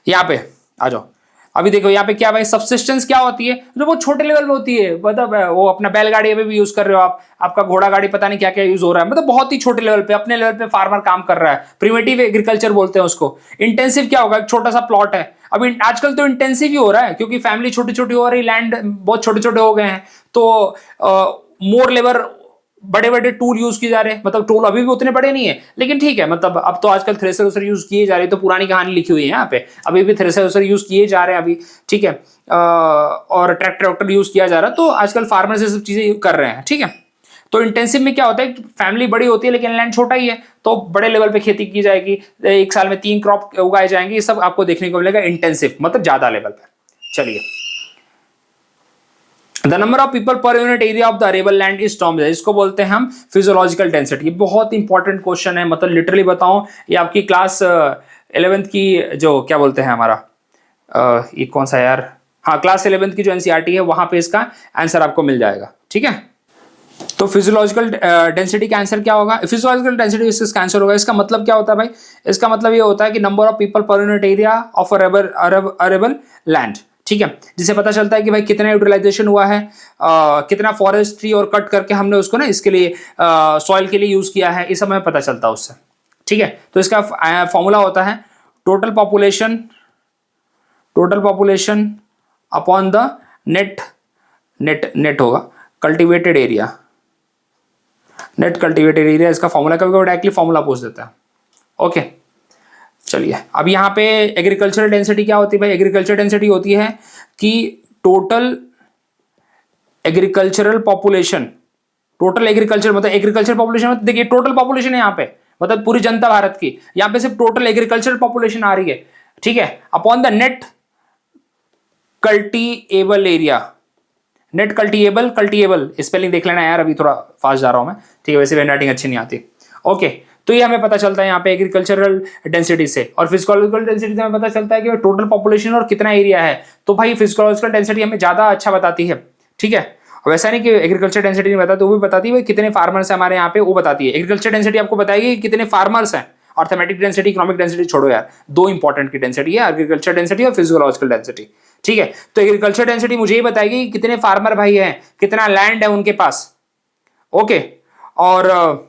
यहाँ पे आ जाओ, अभी देखो यहाँ पे क्या भाई, सबसिस्टेंस क्या होती है, जो वो छोटे लेवल में होती है, मतलब वो अपना बैलगाड़ी में भी यूज कर रहे हो आप, आपका घोड़ा गाड़ी पता नहीं क्या क्या यूज हो रहा है, मतलब बहुत ही छोटे लेवल पे, अपने लेवल पे फार्मर काम कर रहा है। प्रिमिटिव एग्रीकल्चर बोलते हैं उसको। इंटेंसिव क्या होगा, एक छोटा सा प्लॉट है। अभी आजकल तो इंटेंसिव ही हो रहा है, क्योंकि फैमिली छोटी छोटी हो रही, लैंड बहुत छोटे छोटे हो गए हैं, तो मोर लेबर, बड़े बड़े टूल यूज किए जा रहे हैं। मतलब टूल अभी भी उतने बड़े नहीं है, लेकिन ठीक है, मतलब अब तो आजकल थ्रेसर उसर यूज किए जा रहे हैं, तो पुरानी कहानी लिखी हुई है यहाँ पे, अभी भी थ्रेसर उसर यूज किए जा रहे हैं अभी, ठीक है। और ट्रैक्टर यूज किया जा रहा है, तो आजकल फार्मर से सब चीजें कर रहे हैं, ठीक है। तो इंटेंसिव में क्या होता है, फैमिली बड़ी होती है लेकिन लैंड छोटा ही है, तो बड़े लेवल पे खेती की जाएगी, एक साल में 3 क्रॉप उगाए जाएंगे, ये सब आपको देखने को मिलेगा इंटेंसिव, मतलब ज्यादा लेवल पे। चलिए, the number of people per unit area of the arable land is termed, इसको बोलते हैं हम फिजियोलॉजिकल डेंसिटी। ये बहुत इंपॉर्टेंट क्वेश्चन है, मतलब लिटरली बताऊं, ये आपकी क्लास 11th की जो क्या बोलते हैं हमारा ये कौन सा यार, हाँ क्लास 11th की जो एनसीईआरटी है, वहां पे इसका आंसर आपको मिल जाएगा, ठीक है। तो फिजियोलॉजिकल डेंसिटी का आंसर क्या होगा, फिजियोलॉजिकल डेंसिटी इसका आंसर होगा। इसका मतलब क्या होता है भाई, इसका मतलब ये होता है कि number of people per unit area of arable land, ठीक है, जिससे पता चलता है कि भाई कितना यूटिलाइजेशन हुआ है, कितना फॉरेस्ट्री और कट करके हमने उसको ना इसके लिए सॉइल के लिए यूज किया है, इस सब हमें पता चलता है उससे, ठीक है। तो इसका फॉर्मूला होता है total population upon the net होगा cultivated area, net cultivated area, इसका फॉर्मूला कभी कभी डायरेक्टली फॉर्मूला पूछ देता है, ओके। चलिए, अब यहाँ पे एग्रीकल्चरल डेंसिटी क्या होती है भाई, एग्रीकल्चर डेंसिटी होती है कि टोटल एग्रीकल्चर पॉपुलेशन मतलब एग्रीकल्चर पॉपुलेशन, मतलब देखिए टोटल पॉपुलेशन है यहाँ पे, मतलब पूरी जनता भारत की, यहाँ पे सिर्फ टोटल एग्रीकल्चर पॉपुलेशन आ रही है, ठीक है, upon the net cultivable area. Net cultivable spelling देख लेना यार, अभी थोड़ा फास्ट जा रहा हूं मैं, ठीक है, वैसे हैंडराइटिंग अच्छी नहीं आती, ओके। तो ये हमें पता चलता है यहाँ पे एग्रीकल्चरल डेंसिटी से, और फिजियोलॉजिकल डेंसिटी से हमें पता चलता है कि टोटल पॉपुलेशन और कितना एरिया है। तो भाई फिजियोलॉजिकल डेंसिटी हमें ज्यादा अच्छा बताती है, ठीक है। वैसा नहीं कि एग्रीकल्चर डेंसिटी नहीं बताती, वो भी बताती है कितने फार्मर्स हैं हमारे यहाँ पे, वो बताती है। एग्रीकल्चर डेंसिटी आपको बताएगी कितने फार्मर्स हैं, और थेमेटिक डेंसिटी, इकोनॉमिक डेंसिटी छोड़ो यार, दो इंपॉर्टेंट की डेंसिटी है, एग्रीकल्चर डेंसिटी और फिजियोलॉजिकल डेंसिटी, ठीक है। तो एग्रीकल्चर डेंसिटी मुझे ही बताएगी कितने फार्मर भाई हैं, कितना लैंड है उनके पास, ओके। और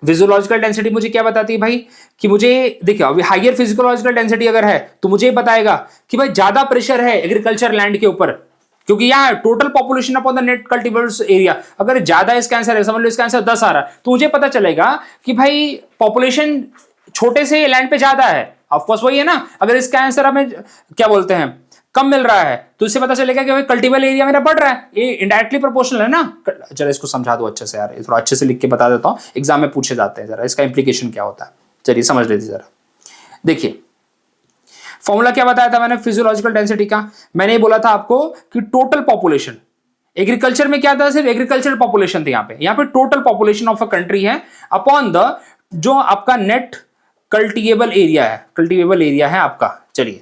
फिजियोलॉजिकल डेंसिटी मुझे क्या बताती है भाई, कि मुझे देखिए अभी हायर फिजियोलॉजिकल डेंसिटी अगर है तो मुझे बताएगा कि भाई ज्यादा प्रेशर है एग्रीकल्चर लैंड के ऊपर, क्योंकि यहाँ total population upon the net cultivable area, अगर ज्यादा इसका आंसर है, समझ लो इसका आंसर 10 आ रहा है, तो मुझे पता चलेगा कि भाई पॉपुलेशन छोटे से लैंड पे ज्यादा है, ऑफ कोर्स वही है ना। अगर इसका आंसर हमें क्या बोलते हैं कम मिल रहा है, तो इससे पता चलेगा कि भाई कल्टीबल एरिया मेरा बढ़ रहा है, ये इनडायरेक्टली प्रोपोर्शनल है ना। चलो इसको समझा दो अच्छे से यार, थोड़ा अच्छे से लिख के बता देता हूं, एग्जाम में पूछे जाते हैं, जरा इसका इंप्लीकेशन क्या होता है, चलिए समझ लीजिए जरा। देखिए फॉर्मूला क्या बताया था मैंने फिजियोलॉजिकल डेंसिटी का, मैंने ये बोला था आपको कि टोटल पॉपुलेशन, एग्रीकल्चर में क्या था, सिर्फ एग्रीकल्चर पॉपुलेशन थी, यहाँ पे total population of a country है अपॉन द जो आपका नेट कल्टीवेबल एरिया है आपका। चलिए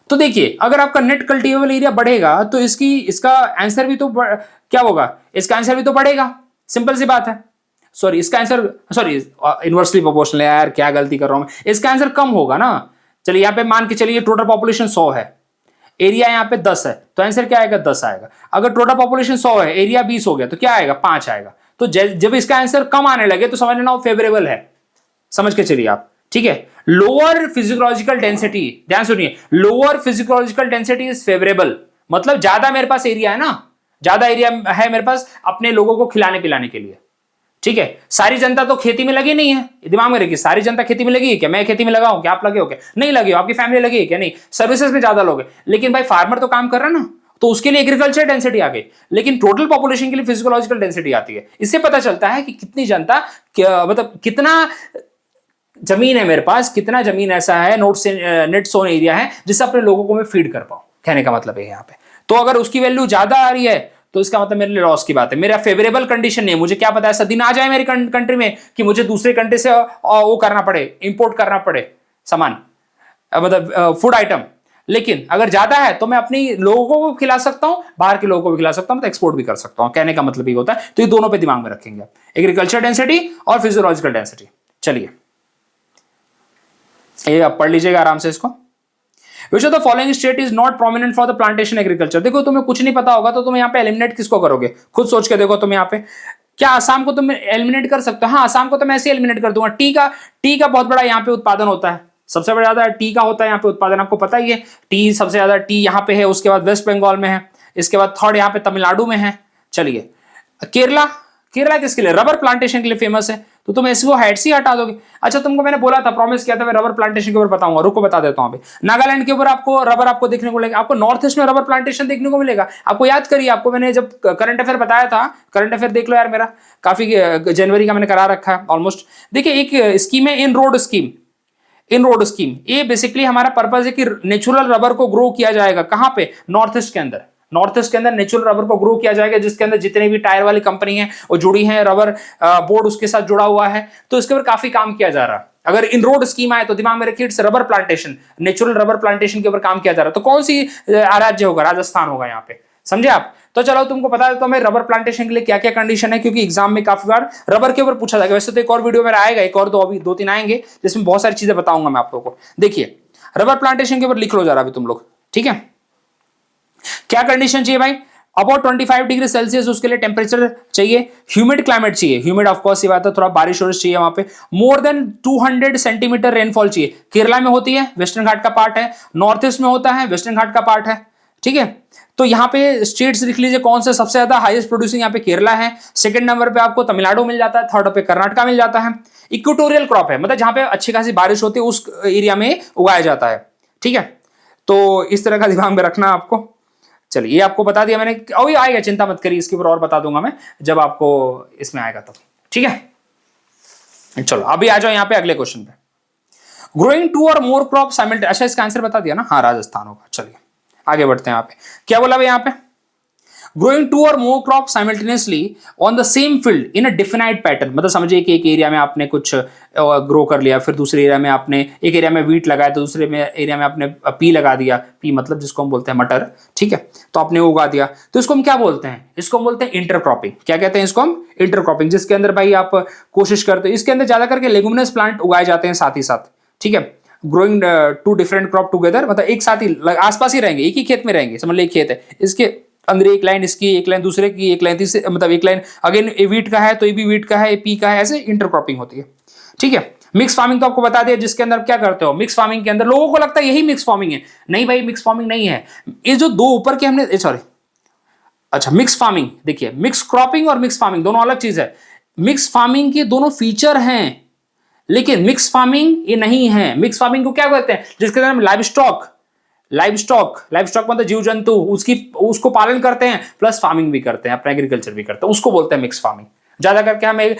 तो देखिए अगर आपका नेट कल्टीवेबल एरिया बढ़ेगा तो इसका आंसर भी तो क्या होगा, इसका आंसर भी तो बढ़ेगा, सिंपल सी बात है। सॉरी इसका आंसर, सॉरी इनवर्सली प्रोपोर्शनल है यार, क्या गलती कर रहा हूं मैं, इसका आंसर कम होगा ना। चलिए यहाँ पे मान के चलिए टोटल पॉपुलेशन 100 है, एरिया यहाँ पे 10 है, तो आंसर क्या आएगा 10 आएगा। अगर टोटल पॉपुलेशन 100 है, एरिया 20 हो गया, तो क्या आएगा 5 आएगा। तो जब इसका आंसर कम आने लगे तो समझ लेना वो फेवरेबल है, समझ के चलिए आप, ठीक है। लोअर फिजियोलॉजिकल डेंसिटी, ध्यान सुनिए, lower physiological density is favourable, मतलब ज्यादा मेरे पास एरिया है ना, ज्यादा एरिया है मेरे पास अपने लोगों को खिलाने पिलाने के लिए, ठीक है। सारी जनता तो खेती में लगी नहीं है, दिमाग में रखिए, सारी जनता खेती में लगी है क्या, मैं खेती में लगा हूं क्या, आप लगे हो क्या, नहीं लगे हो, आपकी फैमिली लगी है क्या, नहीं, सर्विसेज में ज्यादा लोग हैं, लेकिन भाई फार्मर तो काम कर रहा है ना, तो उसके लिए एग्रीकल्चर डेंसिटी आ गई, लेकिन टोटल पॉपुलेशन के लिए फिजियोलॉजिकल डेंसिटी आती है। इससे पता चलता है कि कितनी जनता, मतलब कितना जमीन है मेरे पास, कितना जमीन ऐसा है नेट सोन एरिया है जिससे अपने लोगों को मैं फीड कर पाऊं, कहने का मतलब है यहाँ पे। तो अगर उसकी वैल्यू ज्यादा आ रही है तो इसका मतलब मेरे लिए लॉस की बात है, मेरा फेवरेबल कंडीशन नहीं है। मुझे क्या पता ऐसा दिन आ जाए मेरी कंट्री में कि मुझे दूसरे कंट्री से वो करना पड़े, इंपोर्ट करना पड़े सामान, मतलब फूड आइटम, लेकिन अगर ज्यादा है तो मैं अपनी लोगों को खिला सकता हूं, बाहर के लोगों को भी खिला सकता हूं, तो एक्सपोर्ट भी कर सकता हूं, कहने का मतलब ये होता है। तो ये दोनों पे दिमाग में रखेंगे, एग्रीकल्चर डेंसिटी और फिजियोलॉजिकल डेंसिटी। चलिए ये आप पढ़ लीजिएगा आराम से इसको। Which of the following state is not prominent for the plantation agriculture? देखो तुम्हें कुछ नहीं पता होगा तो तुम यहाँ पे एलिमिनेट किसको करोगे, खुद सोच के देखो। तुम यहाँ पे क्या आसाम को तुम एलिमिनेट कर सकते हो, हाँ आसाम को तो मैं ऐसे एलिमिनेट कर दूंगा। टी का बहुत बड़ा यहाँ पे उत्पादन होता है, सबसे बड़ा ज्यादा टी का होता है यहाँ पे उत्पादन, आपको पता ही है। टी सबसे ज्यादा टी यहाँ पे है, उसके बाद वेस्ट बंगाल में है, इसके बाद थर्ड यहाँ पे तमिलनाडु में है। चलिए केरला किसके लिए, रबर प्लांटेशन के लिए फेमस है, तो तुम ऐसे वो हेड्स ही हटा दोगे। अच्छा तुमको मैंने बोला था, प्रॉमिस किया था मैं रबर प्लांटेशन के ऊपर बताऊंगा, रुको बता देता हूं। अभी नागालैंड के ऊपर आपको रबर आपको देखने को मिलेगा, आपको नॉर्थ ईस्ट में रबर प्लांटेशन देखने को मिलेगा। आपको याद करिए, आपको मैंने जब करंट अफेयर बताया था, करंट अफेयर देख लो यार मेरा, काफी जनवरी का मैंने करा रखा है ऑलमोस्ट। देखिए एक स्कीम है इन रोड स्कीम, ये बेसिकली हमारा पर्पज है कि नेचुरल रबर को ग्रो किया जाएगा। कहां पे, नॉर्थ ईस्ट के अंदर, नॉर्थ ईस्ट के अंदर नेचुरल रबर को ग्रो किया जाएगा, जिसके अंदर जितने भी टायर वाली कंपनी है वो जुड़ी है, रबर बोर्ड उसके साथ जुड़ा हुआ है, तो इसके ऊपर काफी काम किया जा रहा है। अगर इन रोड स्कीम आए तो दिमाग में रखिए, it's rubber plantation, natural rubber plantation के ऊपर काम किया जा रहा है। तो कौन सी राज्य होगा, राजस्थान होगा यहाँ पे, समझे आप। तो चलो तुमको बता देता हूं मैं रबर प्लांटेशन के लिए क्या क्या कंडीशन है, क्योंकि एग्जाम में काफी बार रबर के ऊपर पूछा जाएगा। वैसे तो एक और वीडियो मेरा आएगा, एक और दो तीन आएंगे जिसमें बहुत सारी चीजें बताऊंगा मैं आप लोगों को। देखिए रबर प्लांटेशन के ऊपर लिख लो जरा अभी तुम लोग, ठीक है। क्या कंडीशन चाहिए भाई, अबाउट 25 डिग्री सेल्सियस उसके लिए टेम्परेचर चाहिए, ह्यूमिड क्लाइमेट चाहिए, ह्यूमिड ऑफ कोर्स ये बात है, थोड़ा बारिश वारिश चाहिए वहां पे, मोर देन 200 सेंटीमीटर रेनफॉल चाहिए। केरला में होती है, वेस्टर्न घाट का पार्ट है, नॉर्थ ईस्ट में होता है, वेस्टर्न घाट का पार्ट है, ठीक है। तो यहाँ पे स्टेट्स लिख लीजिए कौन से सबसे ज्यादा हाईएस्ट प्रोड्यूसिंग, यहाँ पे केरला है, सेकंड नंबर पे आपको तमिलनाडु मिल जाता है, थर्ड पे कर्नाटका मिल जाता है। इक्वेटोरियल क्रॉप है, मतलब जहां पे अच्छी खासी बारिश होती है उस एरिया में उगाया जाता है, ठीक है। तो इस तरह का दिमाग में रखना आपको। चलिए ये आपको बता दिया मैंने, अभी आएगा, चिंता मत करिए, इसके ऊपर और बता दूंगा मैं जब आपको इसमें आएगा तब, ठीक है। चलो अभी आ जाओ यहाँ पे अगले क्वेश्चन पे, ग्रोइंग 2 और मोर क्रॉप साइमल्टेनियसली। अच्छा इसका आंसर बता दिया ना, हाँ राजस्थान होगा। चलिए आगे बढ़ते हैं, यहाँ पे क्या बोला भाई, यहाँ पे ग्रोइंग 2 और more crop simultaneously on the same field in a defined pattern, मतलब समझिए कि एक एरिया में आपने कुछ ग्रो कर लिया, फिर दूसरे एरिया में आपने, एक एरिया में वीट लगाया तो दूसरे में एरिया में आपने पी लगा दिया, पी मतलब जिसको हम बोलते हैं मटर, ठीक है, तो आपने उगा दिया, तो इसको हम क्या बोलते हैं, इसको हम बोलते हैं इंटरक्रॉपिंग। क्या कहते हैं इसको हम, इंटरक्रॉपिंग, जिसके अंदर भाई आप कोशिश करते हो, इसके अंदर ज्यादा करके लेगुमिनस प्लांट उगाए जाते हैं साथ ही साथ, ठीक है। ग्रोइंग 2 डिफरेंट क्रॉप टुगेदर, मतलब एक साथ ही आसपास ही रहेंगे, एक ही खेत में रहेंगे, समझ लो एक खेत है, इसके अंदर एक लाइन इसकी, एक लाइन दूसरे की, एक लाइन तीसरे, मतलब एक लाइन अगेन ए वीट का है तो ये भी वीट का है, ए पी का है, ऐसे इंटरक्रॉपिंग होती है, ठीक है। मिक्स फार्मिंग तो आपको बता दिया, जिसके अंदर क्या करते हो, मिक्स फार्मिंग के अंदर लोगों को लगता है यही मिक्स फार्मिंग है, नहीं भाई मिक्स फार्मिंग नहीं है। ये जो दो ऊपर के हमने, सॉरी, अच्छा मिक्स फार्मिंग, देखिए मिक्स क्रॉपिंग और मिक्स फार्मिंग दोनों अलग चीज है। मिक्स फार्मिंग के दोनों फीचर हैं, लेकिन मिक्स फार्मिंग ये नहीं है। मिक्स फार्मिंग को क्या कहते हैं, जिसके अंदर हम लाइव स्टॉक, लाइव स्टॉक मतलब जीव जंतु, उसको पालन करते हैं प्लस फार्मिंग भी करते हैं, अपना एग्रीकल्चर भी करते हैं, उसको बोलते हैं मिक्स फार्मिंग। ज्यादा करके हमें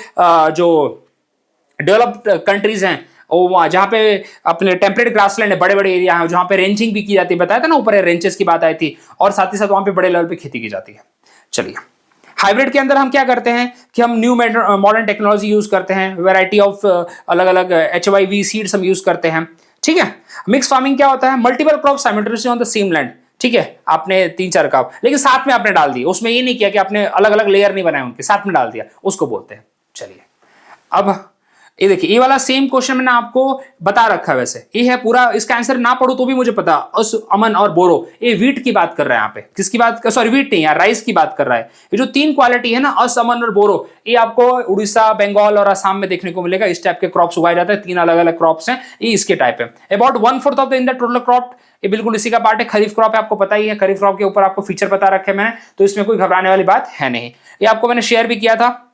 जो डेवलप्ड कंट्रीज हैं वो जहाँ पे अपने टेम्परेट ग्रासलैंड है, बड़े बड़े एरिया है जहाँ पे रेंचिंग भी की जाती है, बताया था ना ऊपर रेंचेस की बात आई थी, और साथ ही साथ वहाँ पे बड़े लेवल पे खेती की जाती है। चलिए, हाइब्रिड के अंदर हम क्या करते हैं कि हम न्यू मॉडर्न टेक्नोलॉजी यूज करते हैं, वैरायटी ऑफ अलग अलग HYV सीड्स हम यूज करते हैं। ठीक है। मिक्स फार्मिंग क्या होता है, multiple crop simultaneously on the same land. ठीक है, आपने 3-4 क्रॉप लेकिन साथ में आपने डाल दी, उसमें ये नहीं किया कि आपने अलग अलग लेयर नहीं बनाए, उनके साथ में डाल दिया, उसको बोलते हैं। चलिए, अब ये देखिए, ये वाला सेम क्वेश्चन मैंने आपको बता रखा है, वैसे ये है पूरा, इसका आंसर ना पढ़ो तो भी मुझे पता। अस, अमन और बोरो, ये वीट की बात कर रहा है यहाँ पे, किसकी बात, सॉरी वीट नहीं यार, राइस की बात कर रहा है। ये जो 3 क्वालिटी है ना, अस, अमन और बोरो, ये आपको उड़ीसा, बंगाल और असम में देखने को मिलेगा। इस टाइप के क्रॉप्स उगाए जाते हैं, 3 अलग अलग क्रॉप्स हैं, ये इसके टाइप है। About 1/4 of the India total crop, ये बिल्कुल इसी का पार्ट है। खरीफ क्रॉप है, आपको पता ही है, खरीफ क्रॉप के ऊपर आपको फीचर बता रखे मैंने, तो इसमें कोई घबराने वाली बात है नहीं। ये आपको मैंने शेयर भी किया था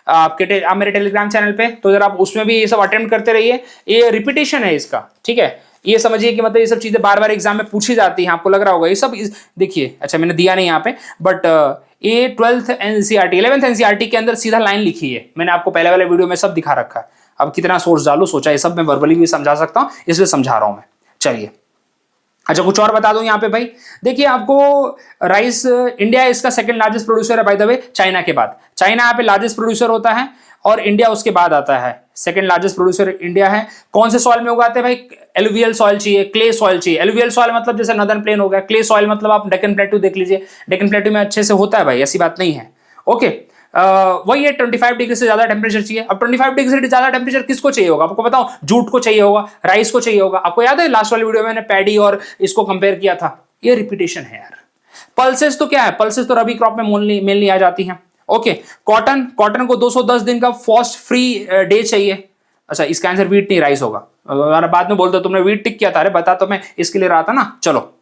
आप मेरे टेलीग्राम चैनल पे, तो जरा आप उसमें भी ये सब अटेम्प्ट करते रहिए। ये रिपीटेशन है इसका, ठीक है। ये समझिए कि मतलब ये सब चीजें बार बार एग्जाम में पूछी जाती हैं, आपको लग रहा होगा ये सब देखिए, अच्छा मैंने दिया नहीं यहाँ पे, बट ये 12th NCERT 11th NCERT के अंदर सीधा लाइन लिखी है, मैंने आपको पहले वाले वीडियो में सब दिखा रखा है। अब कितना सोर्स डालू, सोचा ये सब मैं वर्बली भी समझा सकता हूँ, इसलिए समझा रहा हूँ मैं। चलिए, अच्छा कुछ और बता दूं यहाँ पे भाई, देखिए आपको राइस, इंडिया इसका सेकंड लार्जेस्ट प्रोड्यूसर है बाय द वे, चाइना के बाद। चाइना यहाँ पे लार्जेस्ट प्रोड्यूसर होता है और इंडिया उसके बाद आता है, सेकंड लार्जेस्ट प्रोड्यूसर इंडिया है। कौन से सॉइल में उगाते हैं भाई, एलुवियल सॉइल चाहिए, क्ले सॉइल चाहिए। एलुवियल सॉइल मतलब जैसे नदर्न प्लेन हो गया, क्ले सॉइल मतलब आप डेक्कन प्लेटू देख लीजिए, डेक्कन प्लेटू में अच्छे से होता है भाई, ऐसी बात नहीं है। ओके, वही है 25 डिग्री से ज्यादा टेम्परेचर चाहिए। अब 25 डिग्री से ज्यादा टेम्परेचर किसको चाहिए होगा, आपको बताओ, जूट को चाहिए होगा, राइस को चाहिए होगा। आपको याद है लास्ट वाली वीडियो में मैंने पैडी और इसको कंपेयर किया था, ये रिपीटेशन है यार। पल्सेस तो क्या है, पल्सेस तो रबी क्रॉप में मेनली आ जाती हैं। ओके, कॉटन को 210 दिन का फॉस्ट फ्री डे चाहिए। अच्छा, इसका आंसर वीट नहीं, राइस होगा। बाद में बोल दो तुमने वीट टिक किया था, अरे बता तो मैं इसके लिए रहा था ना। चलो,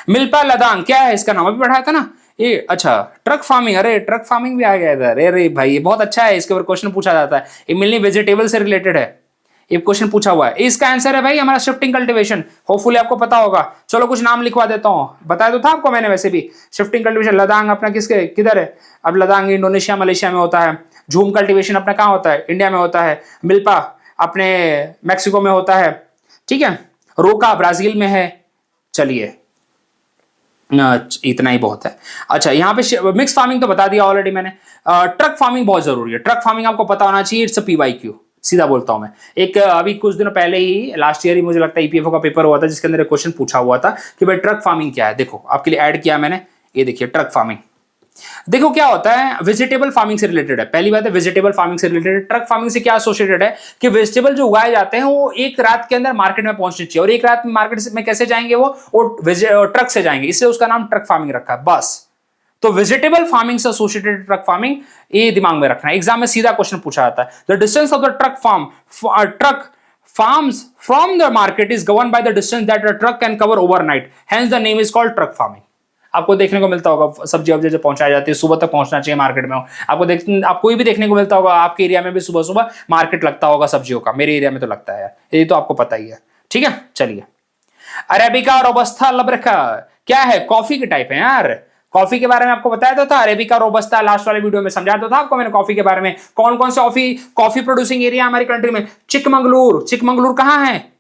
मिल्पा लदांग क्या है इसका नाम, अभी पढ़ाया था ना ये। अच्छा, ट्रक फार्मिंग, अरे ट्रक फार्मिंग भी आ गया इधर, अरे भाई ये बहुत अच्छा है, इसके ऊपर क्वेश्चन पूछा जाता है, ये मिलनी वेजिटेबल से रिलेटेड है, ये क्वेश्चन पूछा हुआ है। इसका आंसर है भाई हमारा शिफ्टिंग कल्टीवेशन, होपफुली आपको पता होगा। चलो कुछ नाम लिखवा देता हूँ, बताया तो था आपको मैंने वैसे भी। शिफ्टिंग कल्टीवेशन लदांग अपना किधर है, अब लदांग इंडोनेशिया मलेशिया में होता है। झूम कल्टीवेशन अपना कहाँ होता है, इंडिया में होता है। मिल्पा अपने मैक्सिको में होता है, ठीक है। रोका ब्राजील में है। चलिए, इतना ही बहुत है। अच्छा, यहाँ पे मिक्स फार्मिंग तो बता दिया ऑलरेडी मैंने। ट्रक फार्मिंग बहुत जरूरी है, ट्रक फार्मिंग आपको पता होना चाहिए, इट्स अ PYQ, सीधा बोलता हूं मैं। एक अभी कुछ दिनों पहले ही, लास्ट ईयर ही मुझे लगता है EPFO का पेपर हुआ था, जिसके अंदर एक क्वेश्चन पूछा हुआ था कि भाई ट्रक फार्मिंग क्या है। देखो आपके लिए ऐड किया मैंने, ये देखिए ट्रक फार्मिंग। देखो क्या होता है, वेजिटेबल फार्मिंग से रिलेटेड है। पहली बात है वेजिटेबल फार्मिंग से रिलेटेड। ट्रक फार्मिंग से क्या एसोसिएटेड है कि वेजिटेबल जो उगाए जाते हैं वो एक रात के अंदर मार्केट में पहुंचने चाहिए, और एक रात में मार्केट में कैसे जाएंगे वो ट्रक से जाएंगे, इसलिए उसका नाम ट्रक फार्मिंग रखा है बस। तो वेजिटेबल फार्मिंग से एसोसिएटेड ट्रक फार्मिंग, ये दिमाग में रखना है, एग्जाम में सीधा क्वेश्चन पूछा जाता है। The distance of the truck farms from the market is governed by the distance that a truck can cover overnight, hence the name is called truck farming। आपको देखने को मिलता होगा सब्जी वब्जी जो पहुंचाई जाती है, सुबह तक पहुंचना चाहिए मार्केट में। आपको भी देखने को मिलता होगा, आपके एरिया में भी सुबह सुबह मार्केट लगता होगा सब्जियों का, मेरे एरिया में तो लगता है यार, ये तो आपको पता ही है, ठीक है। चलिए, अरेबिका, रोबस्ता, लब्रेका क्या है, कॉफी के टाइप है यार। कॉफी के बारे में आपको बताया तो था, अरेबिका, रोबस्ता, लास्ट वाले वीडियो में समझाया तो था आपको मैंने कॉफी के बारे में। कौन कौन से कॉफी प्रोड्यूसिंग एरिया हमारी कंट्री में, चिकमंगलूर कहां है,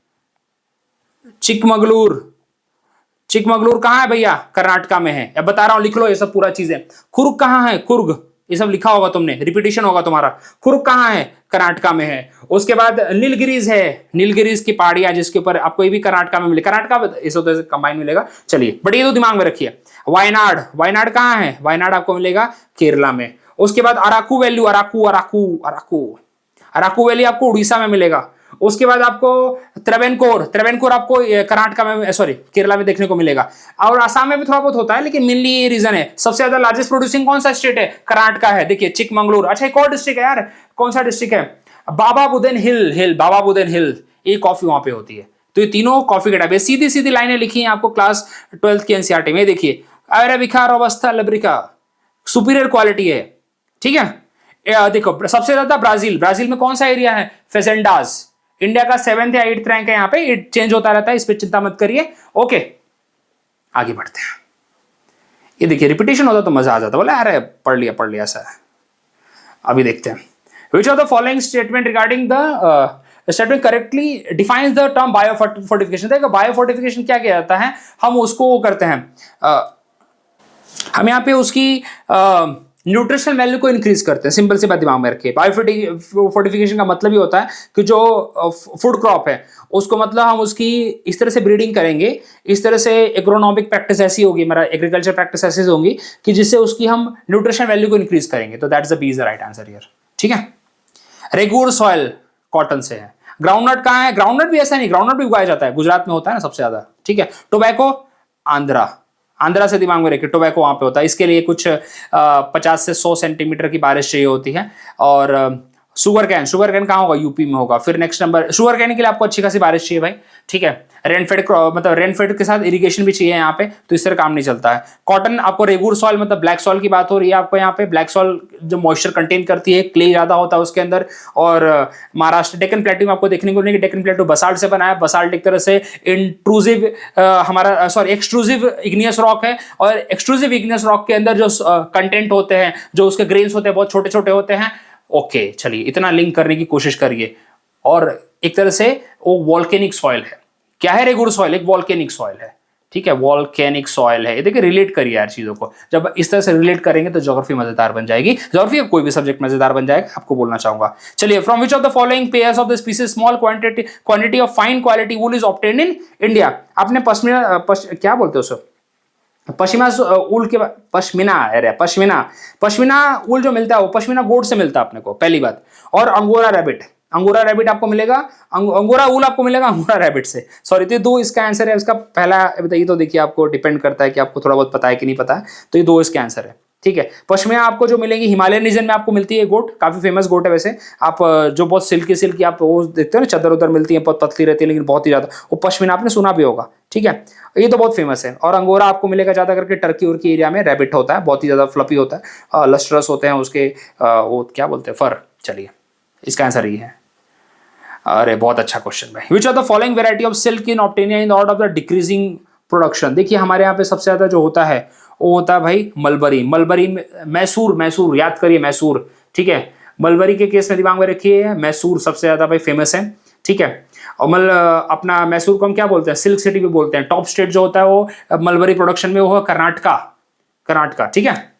चिकमंगलूर कहां है भैया, कर्नाटका में है। अब बता रहा हूं, लिख लो ये सब पूरा चीजें। कुर्ग कहां है, कुर्ग, ये सब लिखा होगा तुमने, रिपीटेशन होगा तुम्हारा। कुर्ग कहां है, कर्नाटका में है। उसके बाद नीलगिरीज है, नीलगिरीज की पहाड़ियां जिसके ऊपर आपको ये भी कर्नाटका में मिले, कर्नाटका इस कंबाइन मिलेगा। चलिए, बट ये तो दिमाग में रखिए। वायनाड कहां है, वायनाड आपको मिलेगा केरला में। उसके बाद अराकू वैल्यू, अराकू वैली आपको उड़ीसा में मिलेगा। उसके बाद आपको त्रवेनकोर आपको कर्नाटका में, सॉरी केरला में देखने को मिलेगा, और आसाम में भी थोड़ा बहुत होता है, लेकिन मेनली ये रीजन है। सबसे ज्यादा लार्जेस्ट प्रोड्यूसिंग कौन सा स्टेट है, कर्नाटका है, देखिए चिकमंगलूर। अच्छा, एक और डिस्ट्रिक्ट है यार, कौन सा डिस्ट्रिक्ट है, बाबा बुदन हिल, ये कॉफी वहां पे होती है। तो ये तीनों कॉफी के टाइप है, सीधी सीधी लाइनें लिखी हैं आपको क्लास 12th की NCERT में। देखिए, अरेबिका, रोबस्ता, लब्रिका सुपीरियर क्वालिटी है, ठीक है। देखो सबसे ज्यादा ब्राजील में कौन सा एरिया है, फेजेंडाज। इंडिया का 7th या 8th रैंक है यहाँ पे, चेंज होता रहता है, इस पे चिंता मत करिए। ओके, आगे बढ़ते हैं। ये देखिए रिपीटेशन होता तो मजा आ जाता, बोले अरे पढ़ लिया ऐसा है। अभी देखते हैं, विच of the following statement regarding the statement correctly defines the term biofortification. देखो बायोफोर्टिफिकेशन क्या किया जाता है, हम उसको करते हैं, हम यहाँ पे उसकी न्यूट्रिशनल वैल्यू को इंक्रीज करते हैं। सिंपल सी बात दिमाग में रखिए, बायोफोर्टिफिकेशन का मतलब ही होता है कि जो फूड क्रॉप है उसको मतलब हम उसकी इस तरह से ब्रीडिंग करेंगे, इस तरह से एग्रोनॉमिक प्रैक्टिस ऐसी होगी, हमारा एग्रीकल्चर प्रैक्टिस ऐसी होंगी कि जिससे उसकी हम न्यूट्रिशन वैल्यू को इंक्रीज करेंगे। तो that's the B is the right answer here. ठीक है, रेगुर सॉइल कॉटन से है। ग्राउंडनट कहाँ है, ग्राउंडनट भी ऐसा नहीं, ग्राउंडनट भी उगाया जाता है, गुजरात में होता है ना सबसे ज्यादा। ठीक है, टोबैको आंध्रा, आंध्रा से दिमाग में रखिए, टोबैको वहां पे होता है। इसके लिए कुछ 50 से 100 सेंटीमीटर की बारिश चाहिए होती है। और शुगर कैन कहाँ होगा, यूपी में होगा। फिर नेक्स्ट नंबर, शुगर कैन के लिए आपको अच्छी खासी बारिश चाहिए भाई। ठीक है, रेनफेड मतलब रेनफेड के साथ इरिगेशन भी चाहिए यहाँ पे, तो इस तरह काम नहीं चलता है। कॉटन आपको रेगुर सॉइल मतलब ब्लैक सॉइल की बात हो रही है आपको यहाँ पे। ब्लैक सॉइल जो मॉइस्चर कंटेन करती है, क्ले ज्यादा होता है उसके अंदर। और महाराष्ट्र डेक्कन प्लेटू में आपको देखने को मिलेगी, डेक्कन प्लेटू बसाल्ट से बना है। बसाल्ट एक तरह से इंट्रूसिव हमारा सॉरी एक्सट्रूसिव इग्नियस रॉक है, और एक्सट्रूसिव इग्नियस रॉक के अंदर जो कंटेंट होते हैं, जो उसके ग्रेन्स होते हैं, बहुत छोटे छोटे होते हैं। ओके चलिए, इतना लिंक करने की कोशिश करिए। और एक तरह से वो वॉल्केनिक सॉइल है। क्या है रेगुर सॉइल, एक वॉल्केनिक सॉइल है। ठीक है, वॉल्केनिक सॉइल है। ये देखिए रिलेट करिए यार चीजों को, जब इस तरह से रिलेट करेंगे तो ज्योग्राफी मजेदार बन जाएगी। ज्योग्राफी कोई भी सब्जेक्ट मजेदार बन जाएगा, आपको बोलना चाहूंगा। चलिए, from which of the following pairs of the species small quantity of fine quality wool is obtained in India. आपने पश्मीना क्या बोलते हो सर, पश्मीना ऊल के पश्मीना ऊल जो मिलता है वो पश्मीना गोट से मिलता है अपने को, पहली बात। और अंगोरा रैबिट आपको मिलेगा, अंगोरा ऊल आपको मिलेगा अंगोरा रैबिट से। सॉरी, तो ये दो इसका आंसर है। इसका पहला बताइए, तो देखिए आपको डिपेंड करता है कि आपको थोड़ा बहुत पता है कि नहीं पता है, तो ये दो इसके आंसर है। ठीक है, पश्मीना आपको जो मिलेगी हिमालयन रीजन में आपको मिलती है गोट, काफी फेमस गोट है वैसे। आप जो बहुत सिल्की आप वो देखते हो ना, चादर उधर मिलती है, बहुत पतली रहती है लेकिन बहुत ही ज्यादा, वो पश्मीना आपने सुना भी होगा। ठीक है, ये तो बहुत फेमस है। और अंगोरा आपको मिलेगा ज्यादा करके टर्की उर्की एरिया में, रैबिट होता है, बहुत ही ज्यादा फ्लफी होता है, लस्ट्रस होते हैं उसके वो क्या बोलते हैं, फर। चलिए, इसका आंसर ये है। अरे बहुत अच्छा क्वेश्चन भाई। Which are the following variety of silk in obtaining in order of the decreasing production. देखिए हमारे यहाँ पे सबसे ज्यादा जो होता है वो होता है भाई मलबरी, मैसूर याद करिए, मैसूर। ठीक है, मलबरी के केस में दिमाग में रखिए, मैसूर सबसे ज्यादा भाई फेमस है। ठीक है, और अपना मैसूर को हम क्या बोलते हैं, सिल्क सिटी भी बोलते हैं। टॉप स्टेट जो होता है वो मलबरी प्रोडक्शन में वो है कर्नाटका। ठीक है,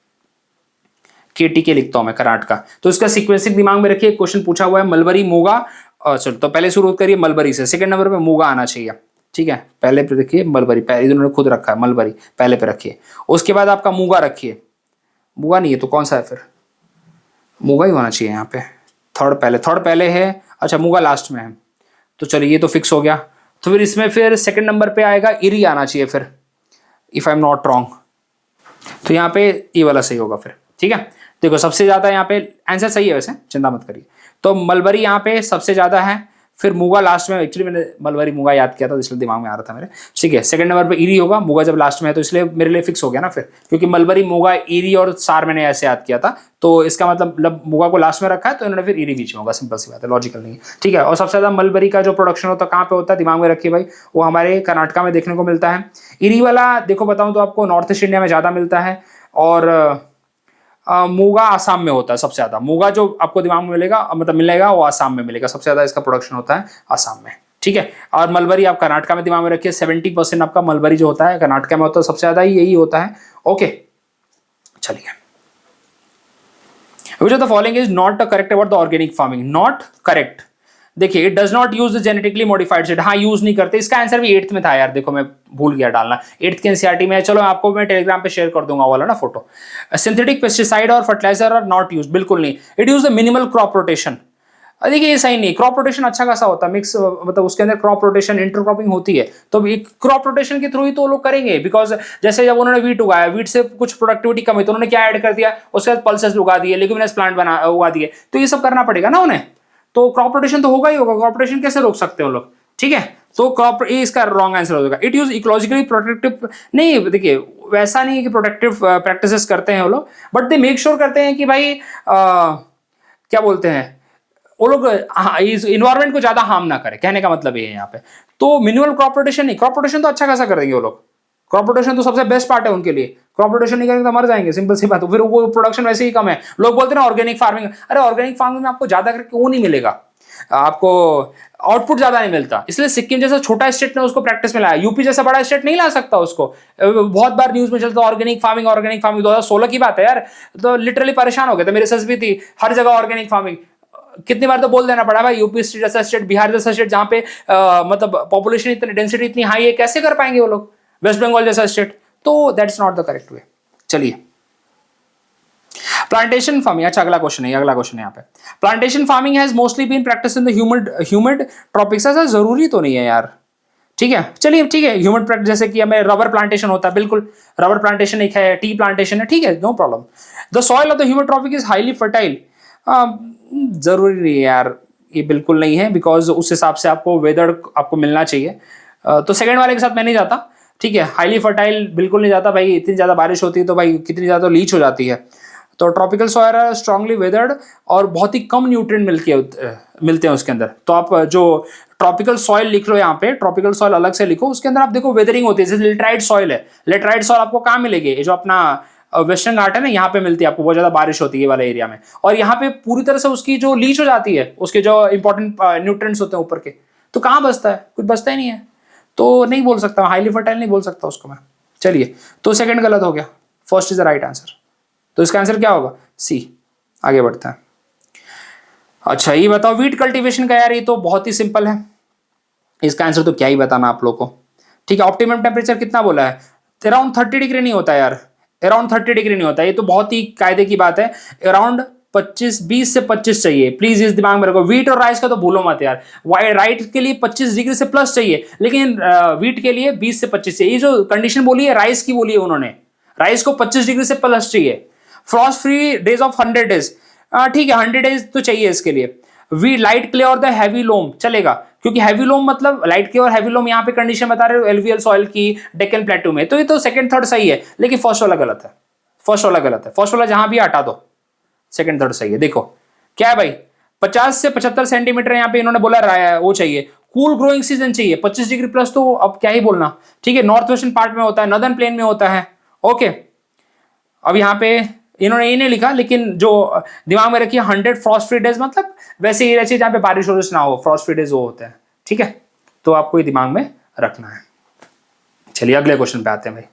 KTK लिखता हूं मैं, कर्नाटका। तो इसका सीक्वेंसिंग दिमाग में रखिए, क्वेश्चन पूछा हुआ है मलबरी मोगा। चलो, तो पहले शुरू करिए मलबरी से, सेकंड नंबर पे मोगा आना चाहिए। ठीक है, पहले पे रखिए मलबरी, पहले इन्होंने खुद रखा है मलबरी, पहले पे रखिए। उसके बाद आपका मूगा रखिए, मूगा नहीं है तो कौन सा है फिर, मूगा ही होना चाहिए यहाँ पे। थर्ड पहले है, अच्छा मूगा लास्ट में है। तो चलिए ये तो फिक्स हो गया। तो फिर इसमें फिर सेकंड नंबर पे आएगा इरी आना चाहिए फिर, if I am not wrong. तो यहाँ पे ये वाला सही होगा फिर। ठीक है, देखो सबसे ज्यादा यहाँ पे आंसर सही है वैसे, चिंता मत करिए। तो मलबरी यहाँ पे सबसे ज्यादा है, फिर मूगा लास्ट में। एक्चुअली मैंने मलबरी मूगा याद किया था इसलिए दिमाग में आ रहा था मेरे। ठीक है, सेकंड नंबर पे इरी होगा, मूगा जब लास्ट में है तो इसलिए मेरे लिए फिक्स हो गया ना फिर, क्योंकि मलबरी मूगा इरी और सार मैंने ऐसे याद किया था। तो इसका मतलब मूगा को लास्ट में रखा है तो इन्होंने फिर इरी बीच में होगा, सिंपल सी बात है, लॉजिकल नहीं है। ठीक है, और सबसे ज्यादा मलबरी का जो प्रोडक्शन होता है कहाँ पे होता है, दिमाग में रखिए भाई, वो हमारे कर्नाटका में देखने को मिलता है। इरी वाला देखो बताऊं तो आपको नॉर्थ ईस्ट इंडिया में ज्यादा मिलता है। और मूगा आसाम में होता है सबसे ज्यादा। मूगा जो आपको दिमाग में मिलेगा वो आसाम में मिलेगा, सबसे ज्यादा इसका प्रोडक्शन होता है आसाम में। ठीक है, और मलबरी आप कर्नाटका में दिमाग में रखिए, 70% आपका मलबरी जो होता है कर्नाटका में होता है, सबसे ज्यादा यही होता है। ओके चलिए, which of the following is not correct about the organic farming? Not correct। देखिए, it does not use the genetically modified seed. हाँ, यूज नहीं करते। इसका आंसर भी 8th में था यार, देखो मैं भूल गया डालना, 8th के एनसीईआरटी में। चलो आपको मैं टेलीग्राम पे शेयर कर दूंगा वाला ना फोटो। सिंथेटिक पेस्टिसाइड और फर्टिलाइजर आर नॉट यूज, बिल्कुल नहीं। It use the minimal crop rotation. देखिए ये सही नहीं, क्रॉप रोटेशन अच्छा खासा होता है, मिक्स मतलब उसके अंदर क्रॉप रोटेशन इंटरक्रॉपिंग होती है, तो क्रॉप रोटेशन के थ्रू ही तो लोग करेंगे। बिकॉज जैसे जब उन्होंने वीट उगाया, वीट से कुछ प्रोडक्टिविटी कम हुई तो उन्होंने क्या ऐड कर दिया, उसके बाद पल्सेस उगा दिए, लेग्यूमिनस प्लांट उगा दिए, तो ये सब करना पड़ेगा ना उन्हें। तो क्रॉप रोटेशन तो होगा ही होगा, क्रॉप रोटेशन कैसे रोक सकते हो लोग। ठीक है, तो क्रॉप इसका रॉन्ग आंसर हो जाएगा। इट यूज इकोलॉजिकली प्रोटेक्टिव नहीं, देखिए वैसा नहीं है कि प्रोटेक्टिव प्रैक्टिसेस करते हैं वो लोग, बट दे मेक श्योर करते हैं कि भाई क्या बोलते हैं वो लोग, इस इन्वायरमेंट को ज्यादा हार्म ना करे, कहने का मतलब ये है यहाँ पे। तो मिनिमल क्रॉप रोटेशन नहीं, क्रॉप रोटेशन तो अच्छा खासा कर देंगे वो लोग। क्रॉप रोटेशन तो सबसे बेस्ट पार्ट है उनके लिए, क्रॉप रोटेशन नहीं करेंगे तो मर जाएंगे, सिंपल सी बात। फिर वो प्रोडक्शन वैसे ही कम है। लोग बोलते हैं ना ऑर्गेनिक फार्मिंग, अरे ऑर्गेनिक फार्मिंग में आपको ज्यादा करके क्यों नहीं मिलेगा, आपको आउटपुट ज्यादा नहीं मिलता, इसलिए सिक्किम जैसा छोटा स्टेट ने उसको प्रैक्टिस में लाया, यूपी जैसा बड़ा स्टेट नहीं ला सकता उसको। बहुत बार न्यूज में चलता ऑर्गेनिक फार्मिंग 2016 की बात है यार, तो लिटरली परेशान हो गए थे, मेरी सच भी थी, हर जगह ऑर्गेनिक फार्मिंग। कितनी बार तो बोल देना पड़ा भाई, यूपी स्टेट जैसा स्टेट, बिहार जैसा स्टेट जहां पे मतलब पॉपुलेशन इतनी, डेंसिटी इतनी हाई है, कैसे कर पाएंगे वो लोग, वेस्ट बंगाल जैसा स्टेट, तो that's not the correct way. चलिए प्लांटेशन फार्मिंग, अच्छा अगला क्वेश्चन है यहाँ पे, plantation farming has mostly been practice in the humid tropics, ऐसा जरूरी तो नहीं है यार, ठीक है चलिए ठीक है, ह्यूमिड प्रैक्टिस जैसे कि हमें रबर प्लांटेशन होता है, बिल्कुल रबर प्लांटेशन एक है, टी प्लांटेशन है, ठीक है no problem. The soil of the humid tropic is highly fertile, जरूरी नहीं है यार, ये बिल्कुल नहीं है, बिकॉज उस हिसाब से आपको वेदर आपको मिलना चाहिए, तो सेकंड वाले के साथ मैं नहीं जाता, ठीक है, हाईली फर्टाइल बिल्कुल नहीं जाता भाई, इतनी ज्यादा बारिश होती है तो भाई कितनी ज्यादा तो लीच हो जाती है, तो tropical soil are strongly weathered और बहुत ही कम न्यूट्रिएंट मिलते हैं उसके अंदर। तो आप जो ट्रॉपिकल सॉइल लिख लो यहाँ पे, ट्रॉपिकल सॉइल अलग से लिखो, उसके अंदर आप देखो वेदरिंग होती है, जैसे लेटराइट सॉइल है, लेटराइट सॉइल आपको कहाँ मिलेगी, जो अपना वेस्टर्न घाट है ना, यहाँ पे मिलती है आपको, बहुत ज्यादा बारिश होती है वाले एरिया में, और यहाँ पे पूरी तरह से उसकी जो लीच हो जाती है, उसके जो इंपॉर्टेंट न्यूट्रिएंट्स होते हैं ऊपर के, तो कहाँ बचता है, कुछ बचता ही नहीं है, तो नहीं बोल सकता, हाईली फर्टाइल नहीं बोल सकता उसको मैं। चलिए तो सेकंड गलत हो गया, first is the right answer, तो इसका आंसर क्या होगा, सी। आगे बढ़ते हैं। अच्छा ये बताओ वीट कल्टीवेशन का, यार ये तो बहुत ही सिंपल है, इसका आंसर तो क्या ही बताना आप लोग को, ठीक है। ऑप्टिमम टेम्परेचर कितना बोला है, अराउंड 30 डिग्री नहीं होता यार, अराउंड 30 डिग्री नहीं होता, ये तो बहुत ही कायदे की बात है, अराउंड 20 से 25 चाहिए, प्लीज इस दिमाग में रखो। वीट और राइस का तो भूलो मत यार, राइट के लिए 25 डिग्री से प्लस चाहिए, लेकिन वीट के लिए 20 से 25 चाहिए। ये जो कंडीशन बोली है राइस की बोली है उन्होंने, राइस को 25 डिग्री से प्लस चाहिए। Frost free days of 100 days, ठीक है 100 डेज तो चाहिए इसके लिए। वी लाइट क्ले और द हैवी लोम चलेगा, क्योंकि हैवी लोम मतलब लाइट क्ले और हैवी लोम यहाँ पे कंडीशन बता रहे हो एलवीएल सॉइल की डेक्कन प्लेटू में, तो ये तो सेकंड थर्ड सही है, लेकिन फर्स्ट वाला गलत है, फर्स्ट वाला गलत है, फर्स्ट वाला जहां भी हटा दो, सेकंड थर्ड सही है। देखो क्या है भाई, 50 से 75 सेंटीमीटर यहाँ पे इन्होंने बोला वो चाहिए, कूल ग्रोइंग सीजन चाहिए, 25 डिग्री प्लस तो अब क्या ही बोलना, ठीक है। नॉर्थ वेस्टर्न पार्ट में होता है, नॉर्दर्न प्लेन में होता है, ओके। अब यहाँ पे इन्होंने ये नहीं लिखा, लेकिन जो दिमाग में रखिए 100 फ्रॉस्ट फ्री डेज, मतलब वैसे एरिया चाहिए जहाँ पे बारिश हो ना हो, फ्रॉस्ट फ्री डेज वो होते हैं, ठीक है, तो आपको ये दिमाग में रखना है। चलिए अगले क्वेश्चन पे आते हैं भाई।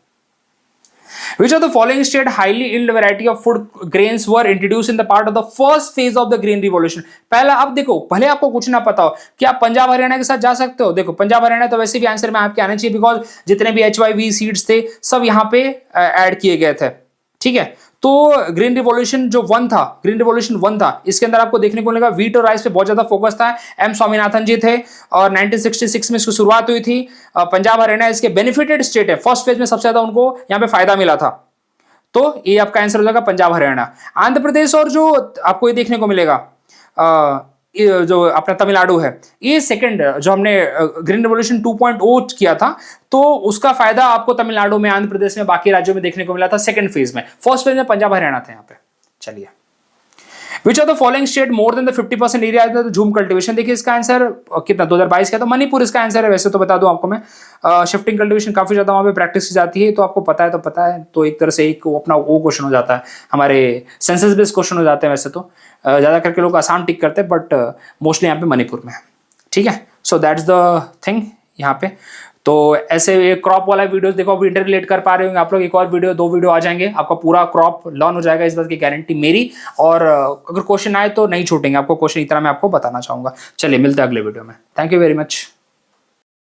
Which of the following state highly yield variety of food grains were introduced in the part of the first phase of the green revolution? पहला, अब देखो भले आपको कुछ ना पता हो, क्या आप पंजाब हरियाणा के साथ जा सकते हो, देखो पंजाब हरियाणा तो वैसे भी आंसर में आपके आने चाहिए, बिकॉज जितने भी HYV सीड्स थे सब यहाँ पे ऐड किए गए थे, ठीक है। तो ग्रीन रिवॉल्यूशन जो 1 था, ग्रीन रिवॉल्यूशन 1 था, इसके अंदर आपको देखने को मिलेगा वीट और राइस पे बहुत ज्यादा फोकस था, एम स्वामीनाथन जी थे, और 1966 में इसकी शुरुआत हुई थी। पंजाब हरियाणा इसके बेनिफिटेड स्टेट है, फर्स्ट फेज में सबसे ज्यादा उनको यहाँ पे फायदा मिला था, तो ये आपका आंसर हो जाएगा पंजाब हरियाणा। आंध्र प्रदेश और जो आपको ये देखने को मिलेगा जो अपना तमिलनाडु है, ये सेकंड जो हमने ग्रीन रिवॉल्यूशन 2.0 किया था, तो उसका फायदा आपको तमिलनाडु में, आंध्र प्रदेश में, बाकी राज्यों में देखने को मिला था सेकंड फेज में। फर्स्ट फेज में पंजाब हरियाणा थे यहाँ पे। चलिए which of the following state more than the 50% area तो झूम कल्टीवेशन, देखिए इसका आंसर कितना 2022 का, तो मणिपुर इसका आंसर है। वैसे तो बता दूं आपको मैं, शिफ्टिंग कल्टीवेशन काफी ज्यादा वहां पे प्रैक्टिस की जाती है, तो आपको पता है तो पता है, तो एक तरह से एक अपना वो क्वेश्चन हो जाता है, हमारे सेंसस बेस्ड क्वेश्चन हो जाते हैं। वैसे तो ज्यादा करके लोग आसाम टिक करते हैं, बट मोस्टली यहाँ पे मणिपुर में है, ठीक है। सो दैट्स द थिंग यहाँ पे। तो ऐसे क्रॉप वाला वीडियोस देखो, अभी इंटर रिलेट कर पा रहे होंगे आप लोग, एक और वीडियो 2 वीडियो आ जाएंगे, आपका पूरा क्रॉप लर्न हो जाएगा, इस बात की गारंटी मेरी। और अगर क्वेश्चन आए तो नहीं छूटेंगे आपको क्वेश्चन, इतना मैं आपको बताना चाहूंगा। चलिए मिलते हैं अगले वीडियो में, थैंक यू वेरी मच।